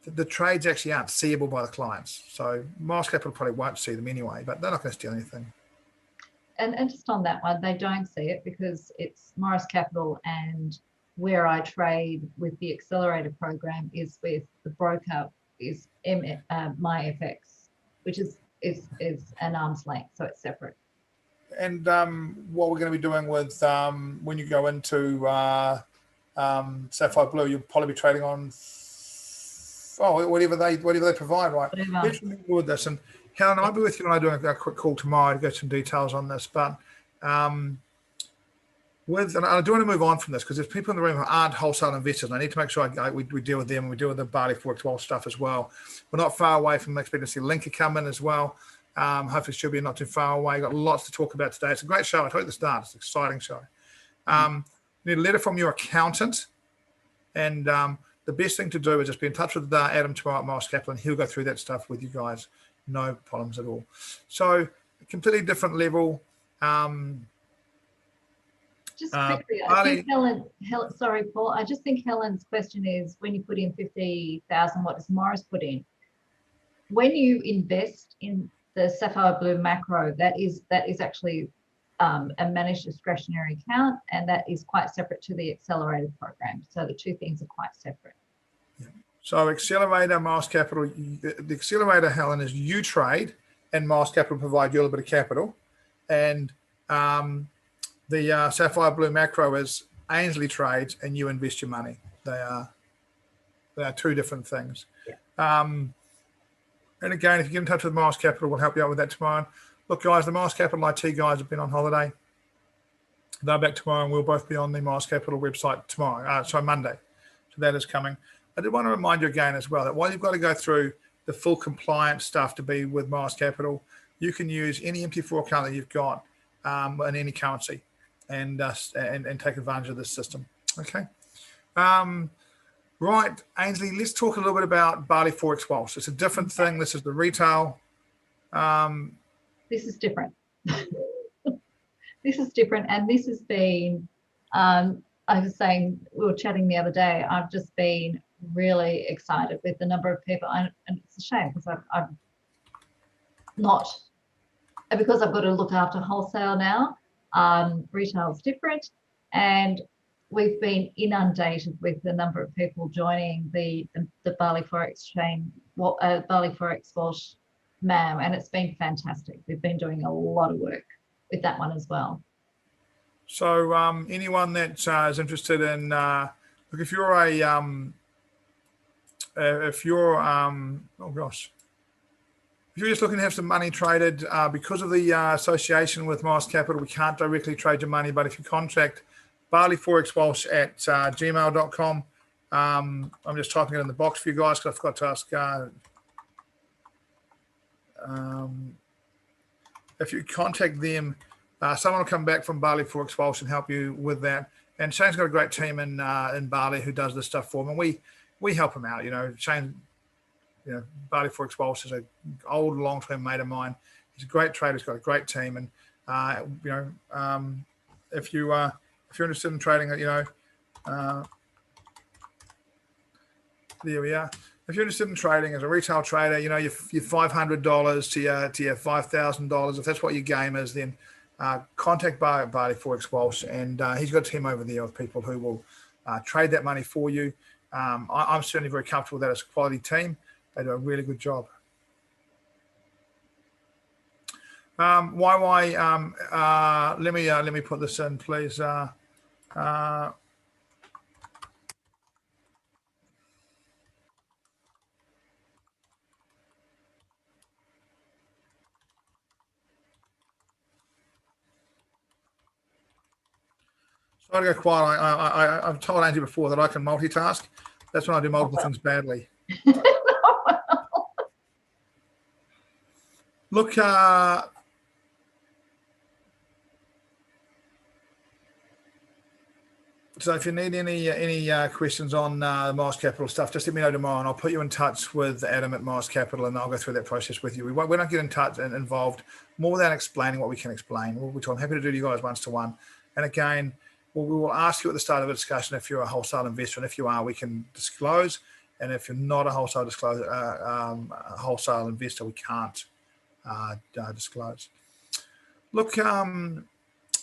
the trades actually aren't seeable by the clients. So Mars Capital probably won't see them anyway, but they're not going to steal anything. And just on that one, they don't see it because it's Morris Capital, and where I trade with the accelerator program is with the broker is MyFX, which is an arm's length, so it's separate. And what we're going to be doing with when you go into Sapphire Blue, you'll probably be trading on whatever they provide, right? Let's remember with this. And Helen, I'll be with you and I doing a quick call tomorrow to get some details on this. But and I do want to move on from this because there's people in the room who aren't wholesale investors, and I need to make sure we deal with them, and we deal with the BaliForexWalsh stuff as well. We're not far away from expecting to see Lenka come in as well. Hopefully she'll be not too far away. Got lots to talk about today. It's a great show. I told you at the start. It's an exciting show. You need a letter from your accountant, and the best thing to do is just be in touch with Adam tomorrow at Morris Capital, and he'll go through that stuff with you guys. No problems at all. So a completely different level. Just quickly, I think Helen, sorry, Paul. I just think Helen's question is, when you put in 50,000, what does Morris put in? When you invest in the Sapphire Blue Macro, that is actually a managed discretionary account, and that is quite separate to the accelerator program. So the two things are quite separate. Yeah. So accelerator, Morris Capital, the accelerator, Helen, is you trade, and Morris Capital provide you a little bit of capital, and the Sapphire Blue Macro is Ainsley trades and you invest your money. They are two different things. Yeah. And again, if you get in touch with Morris Capital, we'll help you out with that tomorrow. Look, guys, the Morris Capital IT guys have been on holiday. They're back tomorrow, and we'll both be on the Morris Capital website tomorrow. Monday. So that is coming. I did want to remind you again as well that while you've got to go through the full compliance stuff to be with Morris Capital, you can use any MT4 account that you've got in any currency, and take advantage of this system. Okay. Right, Ainsley, let's talk a little bit about BaliForexWalsh. It's a different thing. This is the retail. This is different. This is different, and this has been, I was saying, we were chatting the other day, I've just been really excited with the number of people, and it's a shame because I've not, because I've got to look after wholesale now. Retail is different, and we've been inundated with the number of people joining the BaliForexWalsh MAM, and it's been fantastic. We've been doing a lot of work with that one as well. So anyone that is interested in, look, if you're just looking to have some money traded, because of the association with Morris Capital, we can't directly trade your money, but if you contact BaliForexWalsh at gmail.com, I'm just typing it in the box for you guys because I forgot to ask. If you contact them, someone will come back from BaliForexWalsh and help you with that. And Shane's got a great team in Bali who does this stuff for them, and we help him out. You know, Shane, BaliForexWalsh is an old long-term mate of mine. He's a great trader. He's got a great team, and if you're interested in trading, there we are. If you're interested in trading as a retail trader, your $500 to your $5,000, if that's what your game is, then contact BaliForexWalsh, and he's got a team over there of people who will trade that money for you. I'm certainly very comfortable that it's a quality team. They do a really good job. Let me put this in, please. So I go quiet. I've told Angie before that I can multitask. That's when I do multiple things badly. Look, so if you need any questions on Morris Capital stuff, just let me know tomorrow, and I'll put you in touch with Adam at Morris Capital, and I'll go through that process with you. We don't get in touch and involved more than explaining what we can explain, which I'm happy to do to you guys one-to-one. And again, we will ask you at the start of a discussion if you're a wholesale investor, and if you are, we can disclose. And if you're not a wholesale investor, we can't disclose. Look,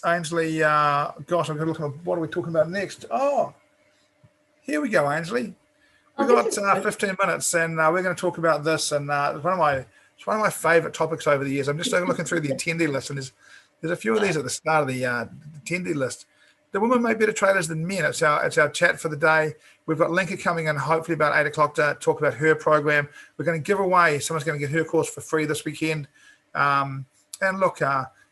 Ainsley, gosh, I'm going to look at what are we talking about next. Oh, here we go, Ainsley. We've got 15 minutes, and we're going to talk about this. And it's one of my favorite topics over the years. I'm just looking through the attendee list, and there's a few of these at the start of the attendee list. the women make better traders than men. It's our chat for the day. We've got Lenka coming in hopefully about 8 o'clock to talk about her program. We're going to give away, someone's going to get her course for free this weekend. And look,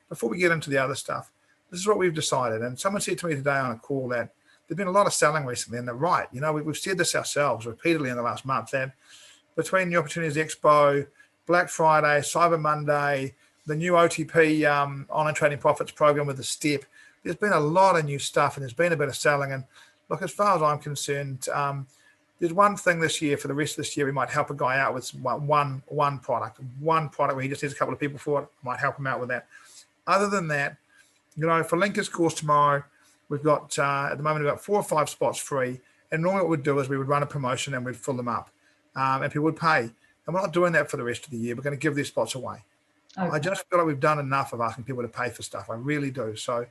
before we get into the other stuff, this is what we've decided. And someone said to me today on a call that there's been a lot of selling recently, and they're right. You know, we've said this ourselves repeatedly in the last month, that between the Opportunities Expo, Black Friday, Cyber Monday, the new OTP Online Trading Profits program with the step, there's been a lot of new stuff, and there's been a bit of selling. And look, as far as I'm concerned, there's one thing this year, for the rest of this year, we might help a guy out with one product where he just needs a couple of people for it. Might help him out with that. Other than that, you know, for Lenka's course tomorrow, we've got at the moment about 4 or 5 spots free. And normally what we'd do is we would run a promotion and we'd fill them up, and people would pay. And we're not doing that for the rest of the year. We're going to give these spots away. Okay. I just feel like we've done enough of asking people to pay for stuff. I really do. So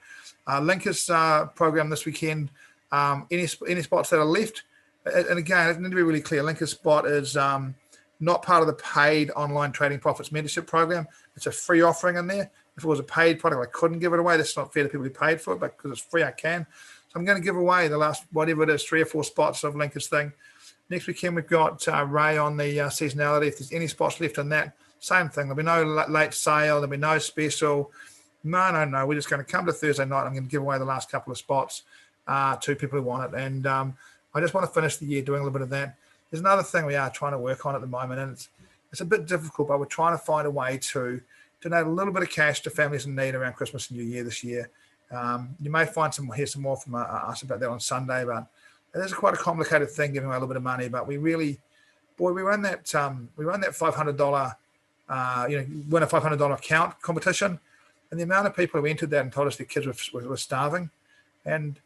Lenka's program this weekend, any spots that are left, and again, I need to be really clear, Lenka's spot is not part of the paid Online Trading Profits Mentorship program. It's a free offering in there. If it was a paid product, I couldn't give it away. That's not fair to people who paid for it, but because it's free, I can. So I'm going to give away the last, whatever it is, 3 or 4 spots of Lenka's thing. Next weekend, we've got Ray on the seasonality. If there's any spots left on that, same thing. There'll be no late sale. There'll be no special. No. We're just going to come to Thursday night. I'm going to give away the last couple of spots to people who want it. And I just want to finish the year doing a little bit of that. There's another thing we are trying to work on at the moment, and it's a bit difficult, but we're trying to find a way to donate a little bit of cash to families in need around Christmas and New Year this year. You may hear some more from us about that on Sunday, but it is quite a complicated thing, giving away a little bit of money. But we really, we run that $500, win a $500 account competition, and the amount of people who entered that and told us their kids were starving. And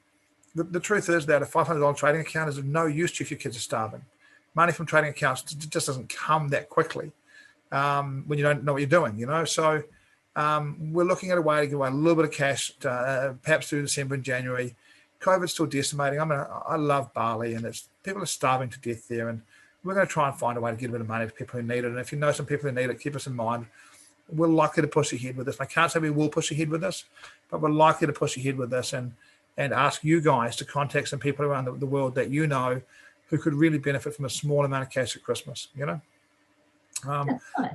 the truth is that a $500 trading account is of no use to you if your kids are starving. Money from trading accounts just doesn't come that quickly when you don't know what you're doing, you know. So we're looking at a way to give away a little bit of cash, perhaps through December and January. COVID's still decimating. I love Bali, and people are starving to death there, and we're going to try and find a way to get a bit of money to people who need it. And if you know some people who need it, keep us in mind. We're likely to push ahead with this. I can't say we will push ahead with this, but we're likely to push ahead with this and ask you guys to contact some people around the world that you know who could really benefit from a small amount of cash at Christmas, you know. That's nice.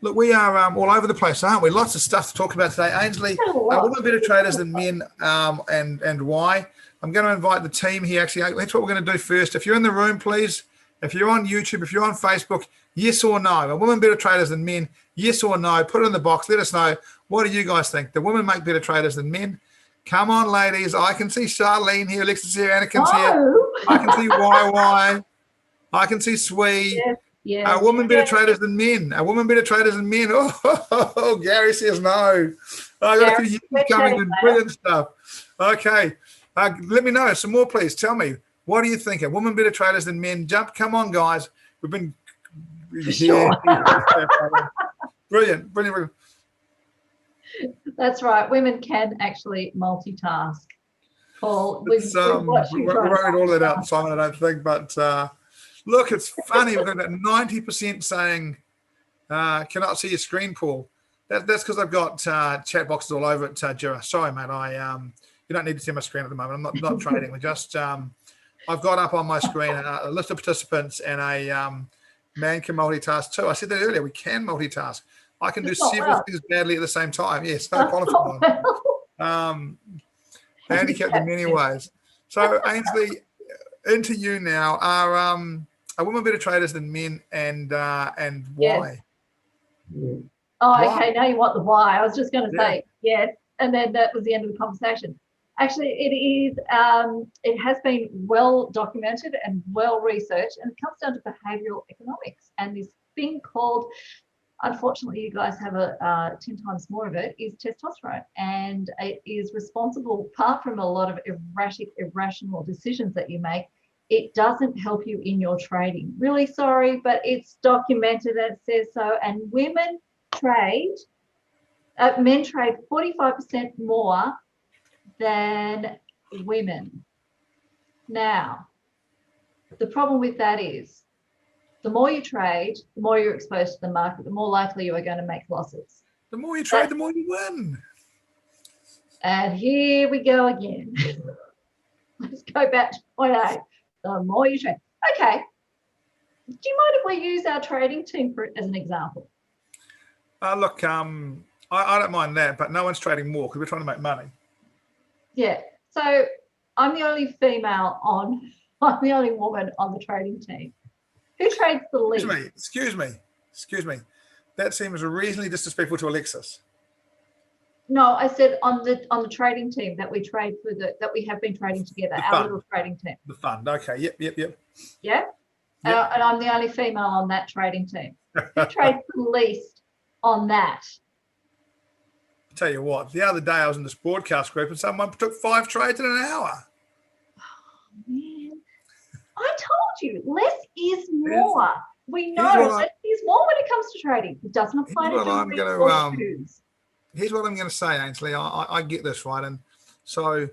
Look, we are all over the place, aren't we? Lots of stuff to talk about today. Ainsley, women better traders than men, and why? I'm going to invite the team here. Actually, that's what we're going to do first. If you're in the room, please, if you're on YouTube, if you're on Facebook, yes or no? Are women better traders than men? Yes or no? Put it in the box. Let us know. What do you guys think? Do women make better traders than men? Come on, ladies. I can see Charlene here. Alexis here. Anakin's here. I can see YY. I can see Swee. Yeah. Are women better traders than men? Are women better traders than men? Oh, Gary says no. I got a few years coming with brilliant stuff. Okay. Let me know some more, please. Tell me, what do you think? Are women better traders than men? Come on, guys. We've been sure. Brilliant. That's right. Women can actually multitask. Paul, we wrote all that out, Simon, I don't think, but look, it's funny. We've got about 90% saying, cannot see your screen, Paul. That's because I've got chat boxes all over it, Jira. Sorry, mate. You don't need to see my screen at the moment. I'm not trading. We're just, I've got up on my screen a list of participants, and a man can multitask too. I said that earlier. We can multitask. I can do several things badly at the same time. Yes, no qualifier. Handicapped in many ways. So, Ainsley, into you now. Are women better traders than men, and why? Yes. Oh, okay. Now you want the why. I was just going to say yes, and then that was the end of the conversation. Actually, it is. It has been well documented and well researched, and it comes down to behavioural economics and this thing called, unfortunately, you guys have 10 times more of it, is testosterone. And it is responsible, apart from a lot of irrational decisions that you make, it doesn't help you in your trading. Really sorry, but it's documented and it says so. And men trade 45% more than women. Now, the problem with that is, the more you trade, the more you're exposed to the market, the more likely you are going to make losses. The more you trade, the more you win. And here we go again. Let's go back to point A. The more you trade. Okay. Do you mind if we use our trading team as an example? Look, I don't mind that, but no one's trading more because we're trying to make money. Yeah. So I'm the only female I'm the only woman on the trading team. Who trades the least? Excuse me. That seems reasonably disrespectful to Alexis. No, I said on the trading team that we trade for that we have been trading together, our little trading team. The fund. Okay. Yep. Yeah. Yep. And I'm the only female on that trading team. Who trades the least on that? I'll tell you what, the other day I was in this broadcast group and someone took 5 trades in an hour. Oh, man. I told you, less is more. We know less is more when it comes to trading. It doesn't apply to shoes. Here's what I'm going to say, Ainsley. I get this, right? And so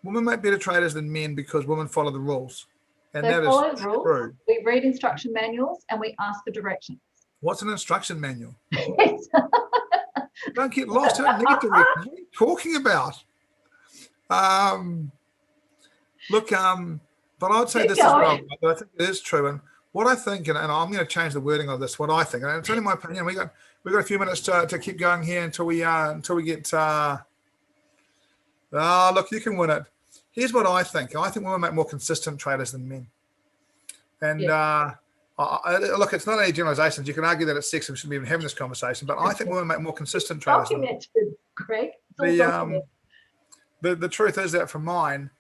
women make better traders than men because women follow the rules. And they that follow is rules. true. We read instruction manuals and we ask for directions. What's an instruction manual? Don't get lost. Don't need directions. What are you talking about? But I'd say this as well. But I think it is true. And what I think, and I'm going to change the wording of this, what I think, and it's only my opinion. We've got a few minutes to keep going here until we get. Look, you can win it. Here's what I think. I think women make more consistent traders than men. And look, it's not any generalizations. You can argue that it's sexist. We shouldn't be even having this conversation. But I think women make more consistent traders. Documented, Greg. The truth is that for mine,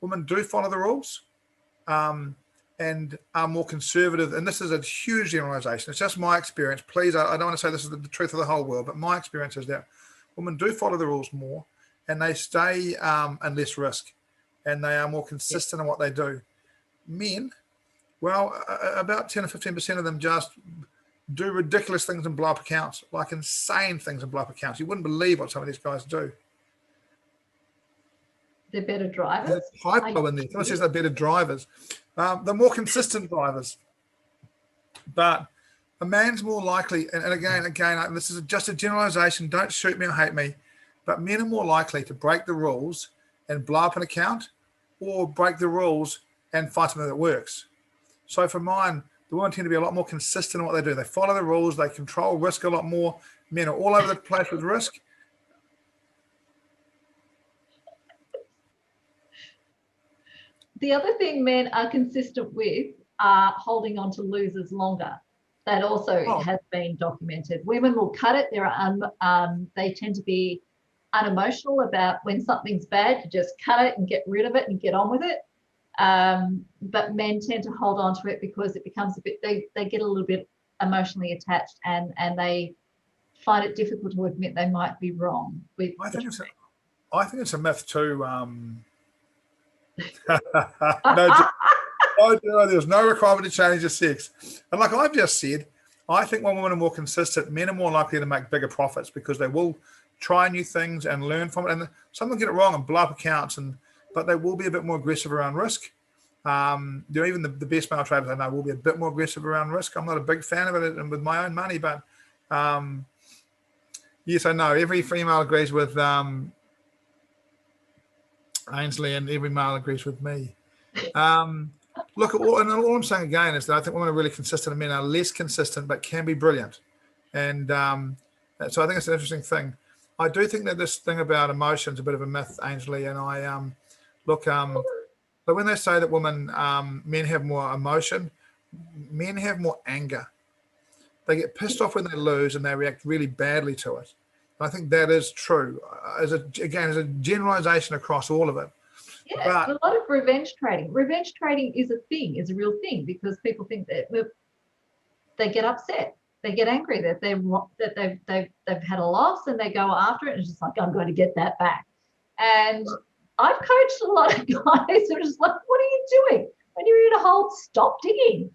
women do follow the rules and are more conservative. And this is a huge generalization. It's just my experience. Please, I don't want to say this is the truth of the whole world, but my experience is that women do follow the rules more and they stay in less risk and they are more consistent in what they do. Men, well, about 10 or 15% of them just do ridiculous things and blow up accounts, like insane things and blow up accounts. You wouldn't believe what some of these guys do. They're better drivers. There's typo in there. Someone says they're better drivers. They're more consistent drivers. But a man's more likely, and again, this is just a generalization. Don't shoot me or hate me. But men are more likely to break the rules and blow up an account or break the rules and find something that works. So for mine, the women tend to be a lot more consistent in what they do. They follow the rules. They control risk a lot more. Men are all over the place with risk. The other thing men are consistent with are holding on to losers longer. That also has been documented. Women will cut it. They tend to be unemotional about when something's bad. You just cut it and get rid of it and get on with it. But men tend to hold on to it because it becomes a bit, they get a little bit emotionally attached and they find it difficult to admit they might be wrong. I think it's a myth too. There's no requirement to change your sex. And like I've just said, I think when women are more consistent, men are more likely to make bigger profits because they will try new things and learn from it. And some will get it wrong and blow up accounts, but they will be a bit more aggressive around risk. Even the best male traders I know will be a bit more aggressive around risk. I'm not a big fan of it and with my own money, but yes, I know every female agrees with Ainsley, and every male agrees with me. Look, all I'm saying again is that I think women are really consistent and men are less consistent, but can be brilliant. And so I think it's an interesting thing. I do think that this thing about emotion is a bit of a myth, Ainsley, and but when they say that men have more emotion, men have more anger. They get pissed off when they lose and they react really badly to it. I think that is true. As a generalization across all of it. Yeah, but a lot of revenge trading. Revenge trading is a real thing, because people think that they get upset, they get angry that they've had a loss and they go after it and it's just like, I'm going to get that back. And I've coached a lot of guys who are just like, what are you doing? When you're in a hole, stop digging.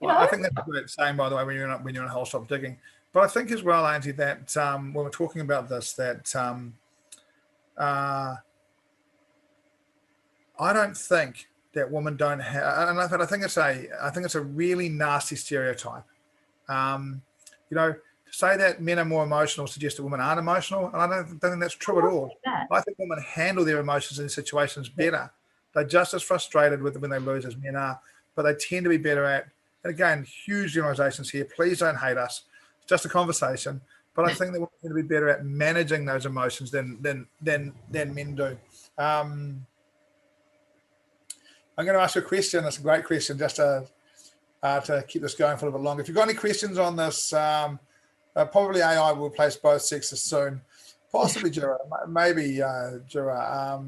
I think that's a great saying, by the way, when you're in a hole, stop digging. But I think as well, Angie, that when we're talking about this, that I don't think that women don't have, and I think it's a really nasty stereotype. To to say that men are more emotional suggests that women aren't emotional, and I don't think that's true at all. I think women handle their emotions in situations better. They're just as frustrated with when they lose as men are, but they tend to be better at, and again, huge generalizations here, please don't hate us, it's just a conversation, but I think that women tend to be better at managing those emotions than men do. I'm going to ask you a question. It's a great question, just to keep this going for a little bit longer. If you've got any questions on this, probably AI will replace both sexes soon. Possibly Jura, maybe Jura.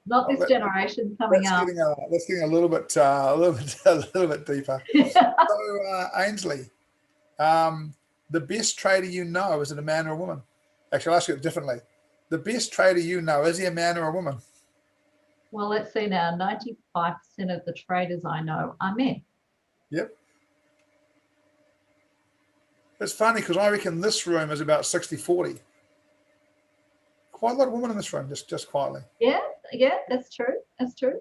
Not this generation coming up. That's getting a little bit deeper. So Ainsley, the best trader you know, is it a man or a woman? Actually, I'll ask you it differently. The best trader you know, is he a man or a woman? Well, let's see now. 95% of the traders I know are men. Yep. It's funny because I reckon this room is about 60-40. Quite a lot of women in this room, just quietly. Yeah, that's true. That's true.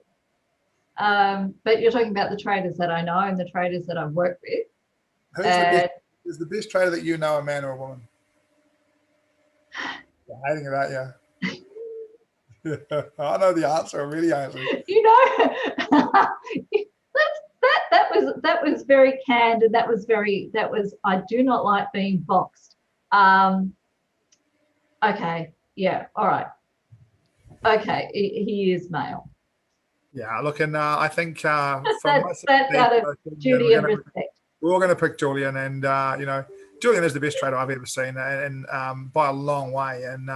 But you're talking about the traders that I know and the traders that I've worked with. Is the best trader that you know a man or a woman? You're hating it, aren't you? I know the answer already, Ainsley. You know, that was very candid. That was I do not like being boxed. Okay, yeah, all right. Okay, he is male. Yeah, look, and I think that's out of duty and respect. We're all going to pick Julian, and Julian is the best trader I've ever seen, and by a long way. And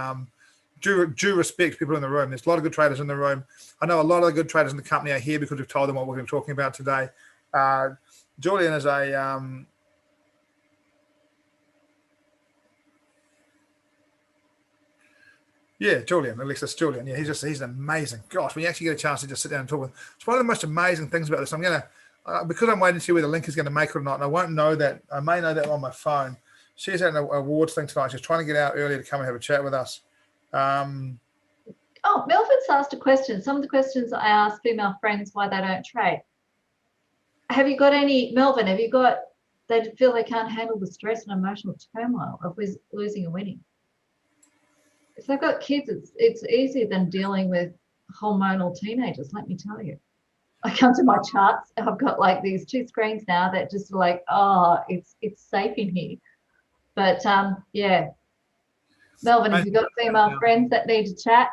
due respect, people in the room. There's a lot of good traders in the room. I know a lot of the good traders in the company are here because we've told them what we're going to be talking about today. Julian is a Julian, Alexis Julian. Yeah, he's amazing. Gosh, when you actually get a chance to just sit down and talk with him, it's one of the most amazing things about this. I'm going to, because I'm waiting to see whether Link is going to make it or not, and I won't know that. I may know that on my phone. She's at an awards thing tonight. She's trying to get out earlier to come and have a chat with us. Melvin's asked a question. Some of the questions I ask female friends why they don't trade. Have you got any, Melvin, they feel they can't handle the stress and emotional turmoil of losing and winning? If they've got kids, it's easier than dealing with hormonal teenagers, let me tell you. I come to my charts, I've got like these 2 screens now that just like, it's safe in here. But yeah. Melvin, if you've got female friends that need to chat,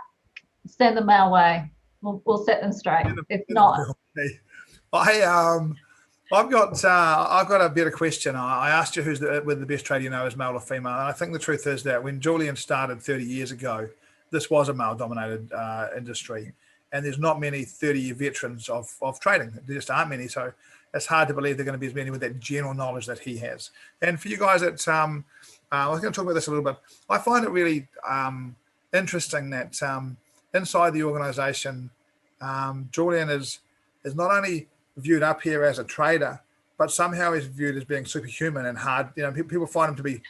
send them our way. We'll set them straight. If not. I've got a better question. I asked you whether the best trader you know is male or female, and I think the truth is that when Julian started 30 years ago, this was a male-dominated industry, and there's not many 30-year veterans of trading. There just aren't many, so it's hard to believe they're going to be as many with that general knowledge that he has. And for you guys, I was going to talk about this a little bit. I find it really interesting that inside the organization, Julian is not only viewed up here as a trader, but somehow he's viewed as being superhuman and hard. People find him to be,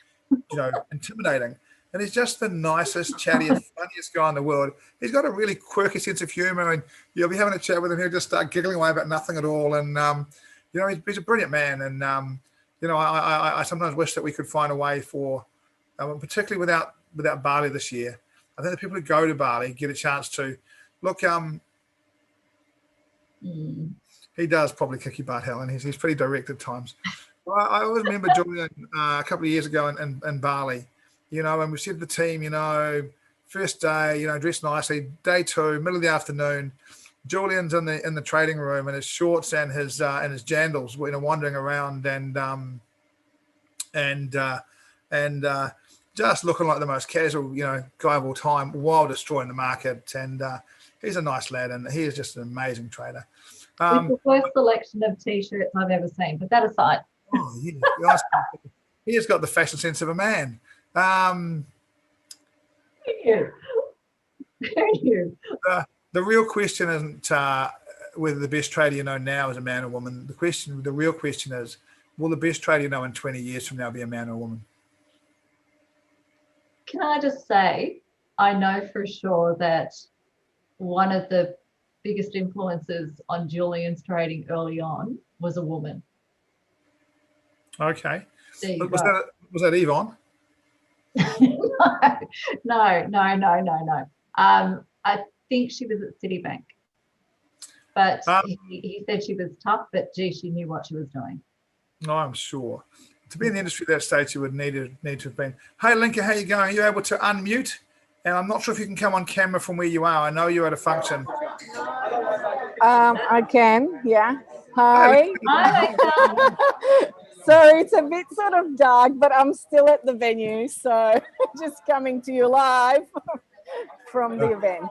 intimidating. And he's just the nicest, chattiest, funniest guy in the world. He's got a really quirky sense of humor, and you'll be having a chat with him. He'll just start giggling away about nothing at all. And he's a brilliant man. And I sometimes wish that we could find a way for, particularly without Bali this year. I think the people who go to Bali get a chance to look. He does probably kick your butt, Helen. He's pretty direct at times. I always remember Julian a couple of years ago in Bali, and we said to the team, first day, dressed nicely. Day 2, middle of the afternoon, Julian's in the trading room in his shorts and his jandals, wandering around and just looking like the most casual, guy of all time, while destroying the market. And he's a nice lad, and he is just an amazing trader. It's the first selection of T-shirts I've ever seen, but that aside. Oh, yeah. He has got the fashion sense of a man. Thank you. The real question isn't whether the best trader you know now is a man or woman. The real question is, will the best trader you know in 20 years from now be a man or a woman? Can I just say, I know for sure that one of the biggest influences on Julian's trading early on was a woman. Okay. There you Was go. that Yvonne? No. I think she was at Citibank, but he said she was tough, but gee, she knew what she was doing. No, I'm sure. To be in the industry at that stage, you would need to have been. Hey, Lenka, how you going? Are you able to unmute? And I'm not sure if you can come on camera from where you are. I know you're at a function. I can, yeah. Hi. Hi, Lenka. Sorry, it's a bit sort of dark, but I'm still at the venue, so just coming to you live from the event.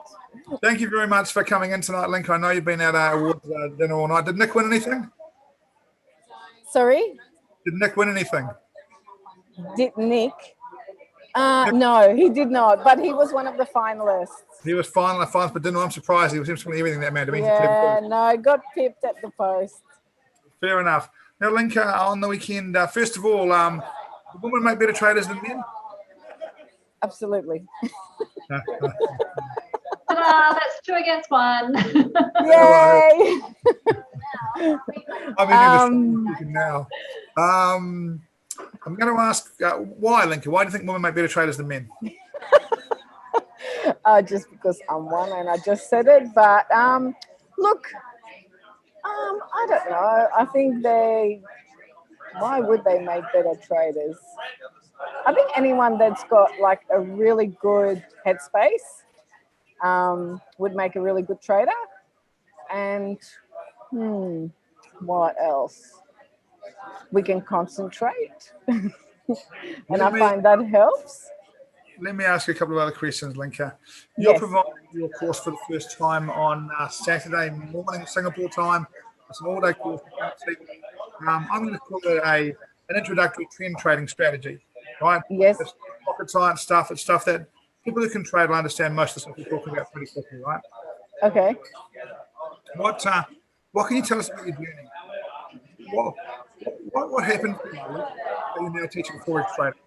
Thank you very much for coming in tonight, Lenka. I know you've been at our awards dinner all night. Did Nick win anything? Sorry? Did Nick win anything? Did Nick? No, he did not, but he was one of the finalists. He was final, but didn't. I'm surprised. He was simply everything that man to me. Yeah, no, got pipped at the post. Fair enough. Now, Lenka, on the weekend, first of all, do women make better traders than men? Absolutely. That's 2 against 1. Yay! I'm now. I'm going to ask why, Lenka? Why do you think women make better traders than men? Just because I'm one and I just said it, but look, I don't know. I think why would they make better traders? I think anyone that's got like a really good headspace would make a really good trader. And what else? We can concentrate. And I find that helps. Let me ask you a couple of other questions, Lenka. You're providing your course for the first time on Saturday morning, Singapore time. It's an all-day course. I'm going to call it an introductory trend trading strategy, right? Yes. It's pocket science stuff. It's stuff that people who can trade will understand most of the stuff we're talking about pretty quickly, right? Okay. What can you tell us about your journey? What happened to you that you're now teaching Forex trading?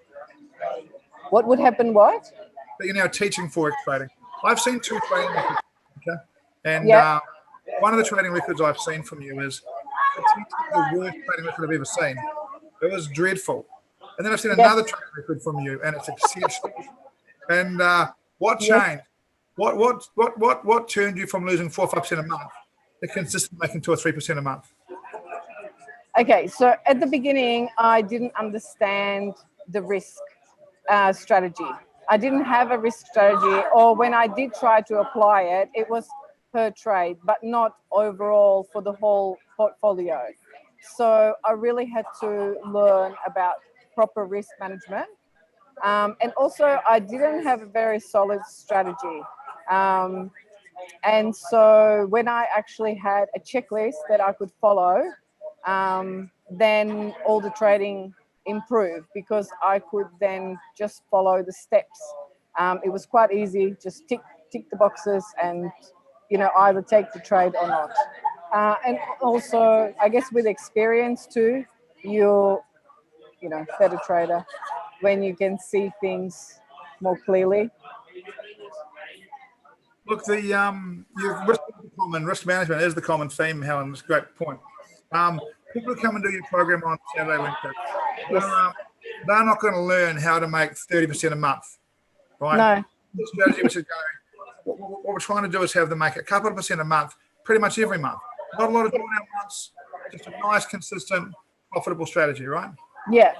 What would happen? What? That you're now teaching Forex trading. I've seen 2 trading records, okay? And one of the trading records I've seen from you is the worst trading record I've ever seen. It was dreadful. And then I've seen another trading record from you, and it's exceptional. And what changed? What turned you from losing 4 or 5% a month to consistently making 2 or 3% a month? Okay, so at the beginning, I didn't understand the risk strategy. I didn't have a risk strategy, or when I did try to apply it, it was per trade, but not overall for the whole portfolio. So I really had to learn about proper risk management. And also, I didn't have a very solid strategy. And so when I actually had a checklist that I could follow, then all the trading improved because I could then just follow the steps. It was quite easy, just tick the boxes and, either take the trade or not. And also, I guess with experience too, you're, better trader when you can see things more clearly. Look, risk management is the common theme, Helen. It's a great point. People who come and do your program on Saturday, Lenka, they're not going to learn how to make 30% a month, right? No. The strategy which is going, what we're trying to do is have them make a couple of percent a month, pretty much every month. Not a lot of drawn out months, just a nice, consistent, profitable strategy, right? Yeah.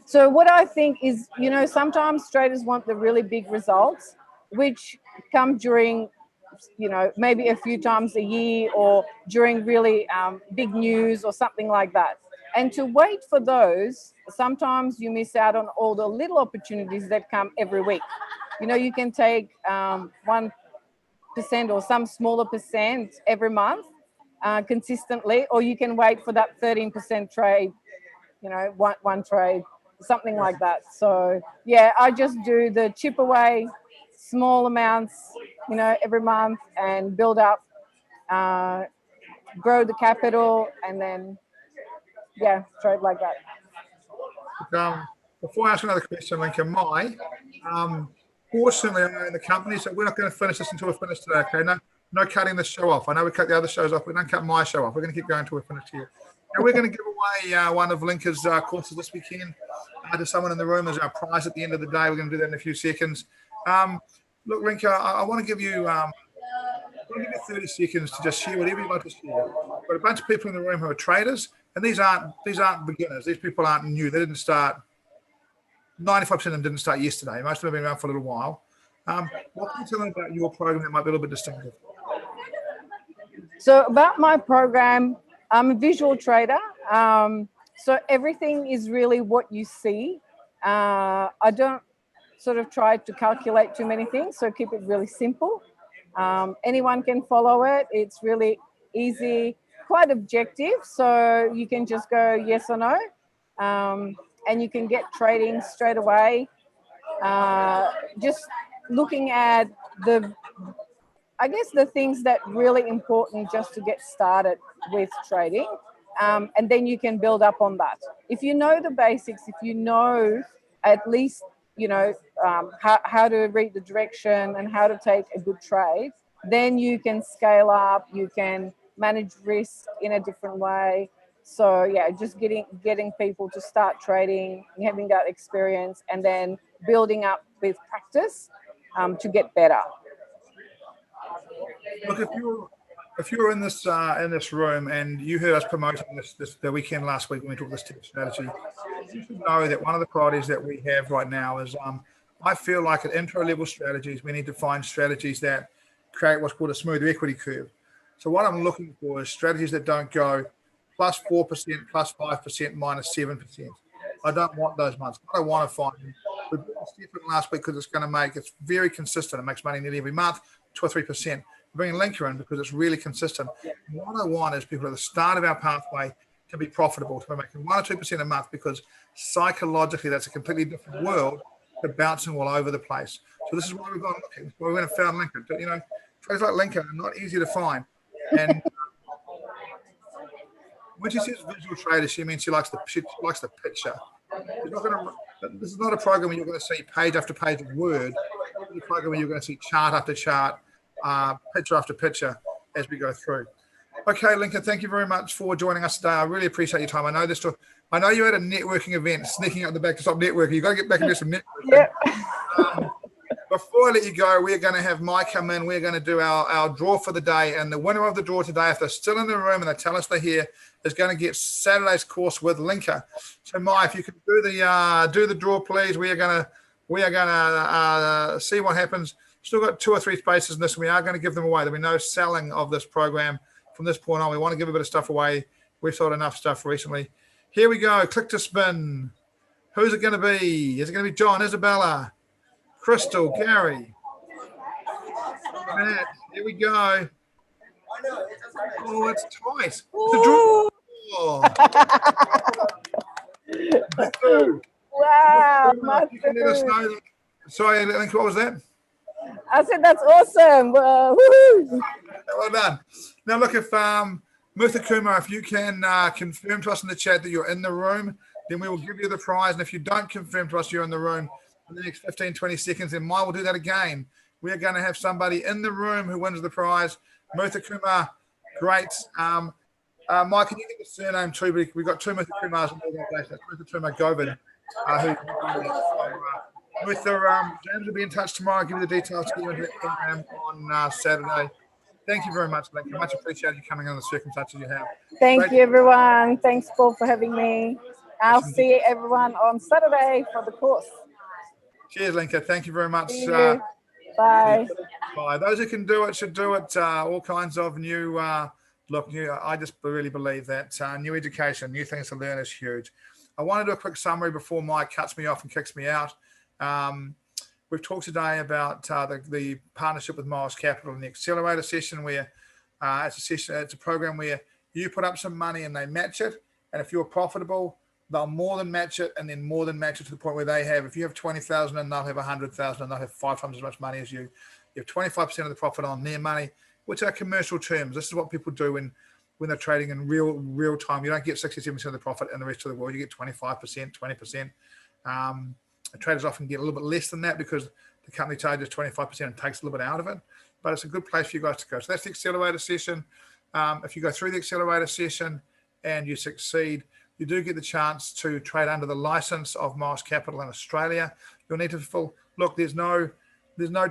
So what I think is, sometimes traders want the really big results, which come during, maybe a few times a year or during really big news or something like that. And to wait for those, sometimes you miss out on all the little opportunities that come every week. You can take 1% or some smaller percent every month consistently, or you can wait for that 13% trade, one trade, something like that. So yeah, I just do the chip away, small amounts, every month, and build up, grow the capital, and then trade like that. Before I ask another question, Lenka, fortunately I own the company, so we're not going to finish this until we finish today, okay? no cutting the show off. I know we cut the other shows off. We don't cut my show off. We're going to keep going until we finish here. Now we're going to give away one of Lenka's courses this weekend to someone in the room as our prize at the end of the day. We're going to do that in a few seconds. Look, Lenka, I want to give you 30 seconds to just share whatever you'd like to share. We've got a bunch of people in the room who are traders, and these aren't beginners. These people aren't new. They didn't start. 95% of them didn't start yesterday. Most of them have been around for a little while. What can you tell them about your program that might be a little bit distinctive? So about my program, I'm a visual trader. So everything is really what you see. I don't sort of try to calculate too many things, so keep it really simple. Anyone can follow it. It's really easy, quite objective. So you can just go yes or no, and you can get trading straight away. Just looking at I guess the things that really important just to get started with trading, and then you can build up on that. If you know the basics, if you know at least, you know, how to read the direction and how to take a good trade, then you can scale up, you can manage risk in a different way. So yeah, just getting people to start trading, having that experience, and then building up with practice to get better. Look, if you were in this room and you heard us promoting the weekend last week when we talked this tip strategy, you should know that one of the priorities that we have right now is I feel like at intro level strategies we need to find strategies that create what's called a smooth equity curve. So what I'm looking for is strategies that don't go plus 4%, plus 5%, minus 7%. I don't want those months. What I want to find, we brought Stephen last week because it's very consistent. It makes money nearly every month, 2 or 3%. Bringing Lenka in because it's really consistent. And what I want is people at the start of our pathway to be profitable, to be making 1 or 2% a month, because psychologically that's a completely different world to bouncing all over the place. So this is why we've gone looking. This is why we went and found Lenka. You know, trades like Lenka are not easy to find. And when she says visual trader, she means she likes the picture. This is not a program where you're going to see page after page of word. This is a program where you're going to see chart after chart, picture after picture as we go through. Okay, Lenka, thank you very much for joining us today. I really appreciate your time. I know you're at a networking event, sneaking out the back to stop networking. You've got to get back and do some networking. Yep. Before I let you go, we're going to have Mike come in. We're going to do our draw for the day. And the winner of the draw today, if they're still in the room and they tell us they're here, is going to get Saturday's course with Lenka. So, Mike, if you can do the draw, please. We are going to see what happens. Still got 2 or 3 spaces in this. We are going to give them away. There'll be no selling of this program from this point on. We want to give a bit of stuff away. We've sold enough stuff recently. Here we go. Click to spin. Who's it going to be? Is it going to be John, Isabella, Crystal, Gary, Matt? Here we go. Oh, it's twice. It's a draw. Oh. Wow. You can let us know that. Sorry, Lenka, what was that? I said that's awesome. Woohoo. Well done. Now, look, if Mutha Kumar, if you can confirm to us in the chat that you're in the room, then we will give you the prize. And if you don't confirm to us you're in the room in the next 15, 20 seconds, then Mike will do that again. We are going to have somebody in the room who wins the prize. Mutha Kumar, great. Mike, can you get the surname too? We've got 2 Mutha Kumars in the organization. That's Mutha Kumar Govind. James will be in touch tomorrow. I'll give you the details to you into the program on Saturday. Thank you very much, Lenka. Much appreciated you coming on the circumstances you have. Thank you, everyone. Thanks, Paul, for having me. I'll see everyone on Saturday for the course. Cheers, Lenka. Thank you very much. Bye. Bye. Those who can do it should do it. All kinds of new, I just really believe that new education, new things to learn is huge. I want to do a quick summary before Mike cuts me off and kicks me out. We've talked today about the partnership with Morris Capital and the accelerator session, where it's a program where you put up some money and they match it. And if you're profitable, they'll more than match it, and then more than match it to the point where they have, if you have 20,000 and they'll have 100,000 and they'll have 5 times as much money as you. You have 25% of the profit on their money, which are commercial terms. This is what people do when they're trading in real time. You don't get 67% of the profit in the rest of the world. You get 25%, 20%. Traders often get a little bit less than that because the company charges 25% and takes a little bit out of it. but it's a good place for you guys to go. So that's the accelerator session. If you go through the accelerator session and you succeed, you do get the chance to trade under the license of Morris Capital in Australia. You'll need to look, there's no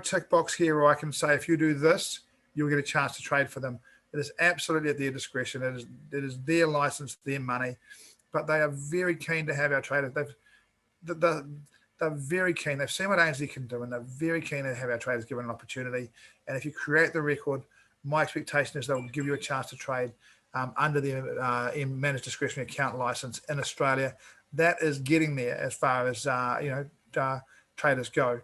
tick box here where I can say if you do this, you'll get a chance to trade for them. It is absolutely at their discretion. It is their license, their money, but they are very keen to have our traders. They're very keen. They've seen what ANZ can do, and they're very keen to have our traders given an opportunity. And if you create the record, my expectation is they'll give you a chance to trade under the managed discretionary account license in Australia. That is getting there as far as traders go.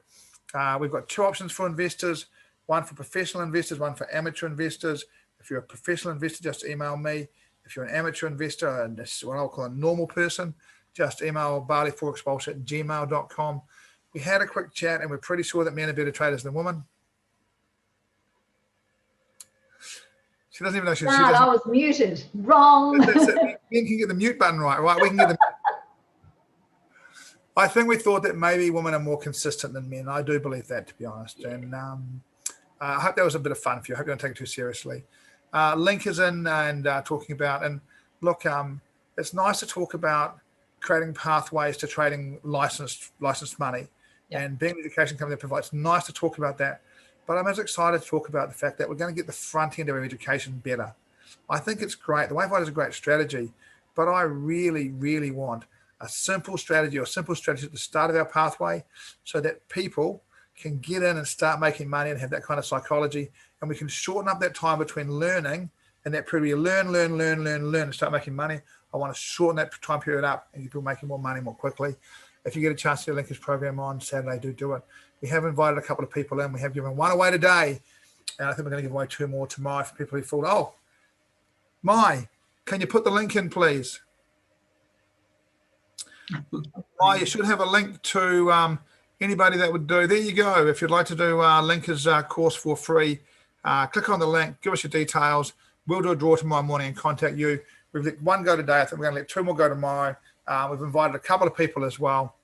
We've got two options for investors: one for professional investors, one for amateur investors. If you're a professional investor, just email me. If you're an amateur investor, and this is what I'll call a normal person, just email BaliForexWalsh@gmail.com. We had a quick chat, and we're pretty sure that men are better traders than women. She doesn't even know she doesn't. I was muted. Wrong. We can get the mute button right? We can get the. I think we thought that maybe women are more consistent than men. I do believe that, to be honest. And I hope that was a bit of fun for you. I hope you don't take it too seriously. Link is in and talking about, and look, it's nice to talk about creating pathways to trading licensed money, and being an education company that provides. It's nice to talk about that. But I'm as excited to talk about the fact that we're going to get the front end of our education better. I think it's great. The Wayfinder is a great strategy, but I really, really want a simple strategy at the start of our pathway so that people can get in and start making money and have that kind of psychology. And we can shorten up that time between learning and that period. Learn, and start making money. I want to shorten that time period up and get people making more money more quickly. If you get a chance to do a linkage program on Saturday, do it. We have invited a couple of people in. We have given one away today. And I think we're going to give away two more tomorrow for people who thought, can you put the link in, please? You should have a link to anybody that would do. There you go. If you'd like to do Lenka's course for free, click on the link, give us your details. We'll do a draw tomorrow morning and contact you. We've let one go today. I think we're going to let two more go tomorrow. We've invited a couple of people as well.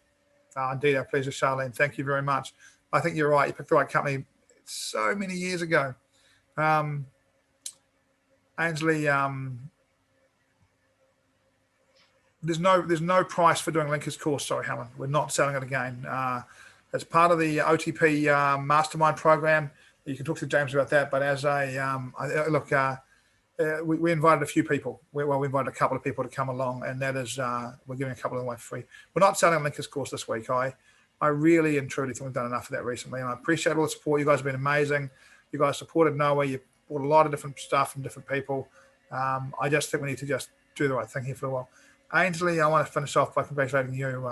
Indeed, our pleasure, Charlene. Thank you very much. I think you're right. You picked the right company so many years ago. Ainsley, there's no price for doing Lenka's course. Sorry, Helen. We're not selling it again. As part of the OTP Mastermind program, you can talk to James about that. But as we invited a few people. We invited a couple of people to come along, and that is we're giving a couple of them away for free. We're not selling Lenka's course this week. I really and truly think we've done enough of that recently, and I appreciate all the support. You guys have been amazing. You guys supported Noah. You bought a lot of different stuff from different people. I just think we need to just do the right thing here for a while. Ainsley, I want to finish off by congratulating you.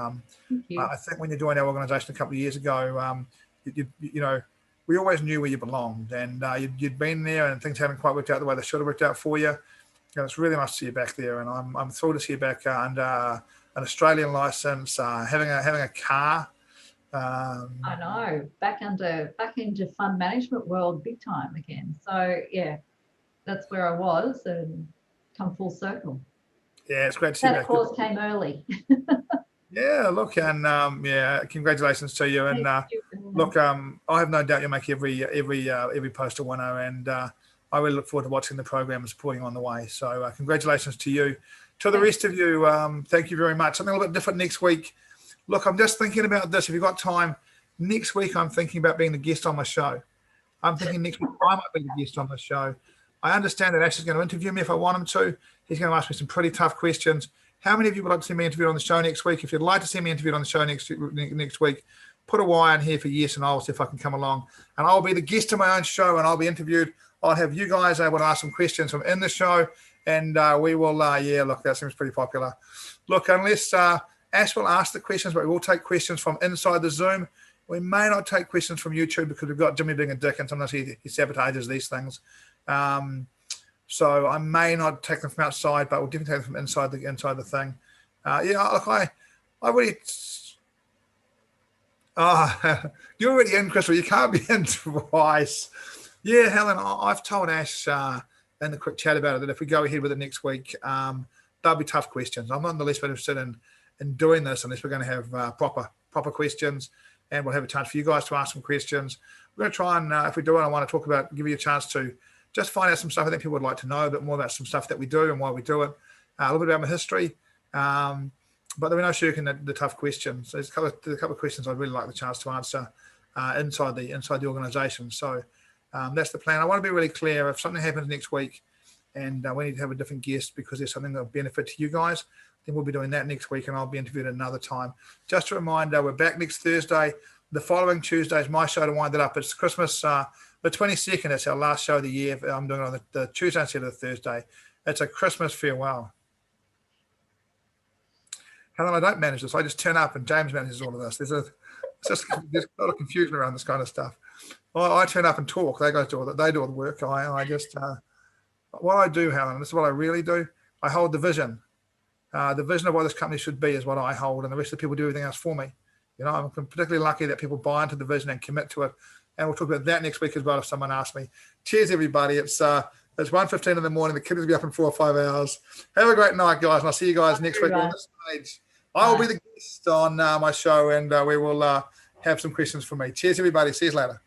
Thank you. I think when you joined our organisation a couple of years ago, you know, we always knew where you belonged, and you'd been there, and things haven't quite worked out the way they should have worked out for you. And it's really nice to see you back there, and I'm thrilled to see you back under an Australian license, having a car. I know, back into fund management world big time again. So yeah, that's where I was, and come full circle. Yeah, it's great to see you back. That course came early. Yeah, look, and congratulations to you. And look, I have no doubt you'll make every post a winner, and I really look forward to watching the program and supporting you on the way. So congratulations to you. To the rest of you, thank you very much. Something a little bit different next week. Look, I'm just thinking about this. If you've got time, next week I'm thinking about being the guest on my show. I'm thinking next week I might be the guest on the show. I understand that Ash is going to interview me if I want him to. He's going to ask me some pretty tough questions. How many of you would like to see me interviewed on the show next week? If you'd like to see me interviewed on the show next week, put a Y in here for yes, and I'll see if I can come along. And I'll be the guest of my own show, and I'll be interviewed. I'll have you guys able to ask some questions from in the show, and we will, look, that seems pretty popular. Look, unless Ash will ask the questions, but we will take questions from inside the Zoom. We may not take questions from YouTube because we've got Jimmy being a dick, and sometimes he sabotages these things. So I may not take them from outside, but we'll definitely take them from inside the thing. Look, I really. You're already in, Crystal. You can't be in twice. Yeah, Helen, I've told Ash in the quick chat about it that if we go ahead with it next week, they'll be tough questions. I'm not in the least bit interested in doing this unless we're going to have proper questions, and we'll have a chance for you guys to ask some questions. We're going to try and, if we do it, I want to talk about, give you a chance to just find out some stuff I think people would like to know, a bit more about some stuff that we do and why we do it, a little bit about my history. But there were no shirking the tough questions. There's a couple of questions I'd really like the chance to answer inside the organisation. So that's the plan. I want to be really clear. If something happens next week and we need to have a different guest because there's something that will benefit to you guys, then we'll be doing that next week, and I'll be interviewed at another time. Just a reminder, we're back next Thursday. The following Tuesday is my show to wind it up. It's Christmas, the 22nd. It's our last show of the year. I'm doing it on the Tuesday instead of the Thursday. It's a Christmas farewell. Helen, I don't manage this. I just turn up and James manages all of this. There's a lot of confusion around this kind of stuff. Well, I turn up and talk. They do all the work. I just, what I do, Helen, this is what I really do. I hold the vision. The vision of what this company should be is what I hold, and the rest of the people do everything else for me. You know, I'm particularly lucky that people buy into the vision and commit to it. And we'll talk about that next week as well if someone asks me. Cheers, everybody. It's 1:15 in the morning. The kids will be up in 4 or 5 hours. Have a great night, guys, and I'll see you guys next week on this stage. I will be the guest on my show, and we will have some questions for me. Cheers, everybody. See you later.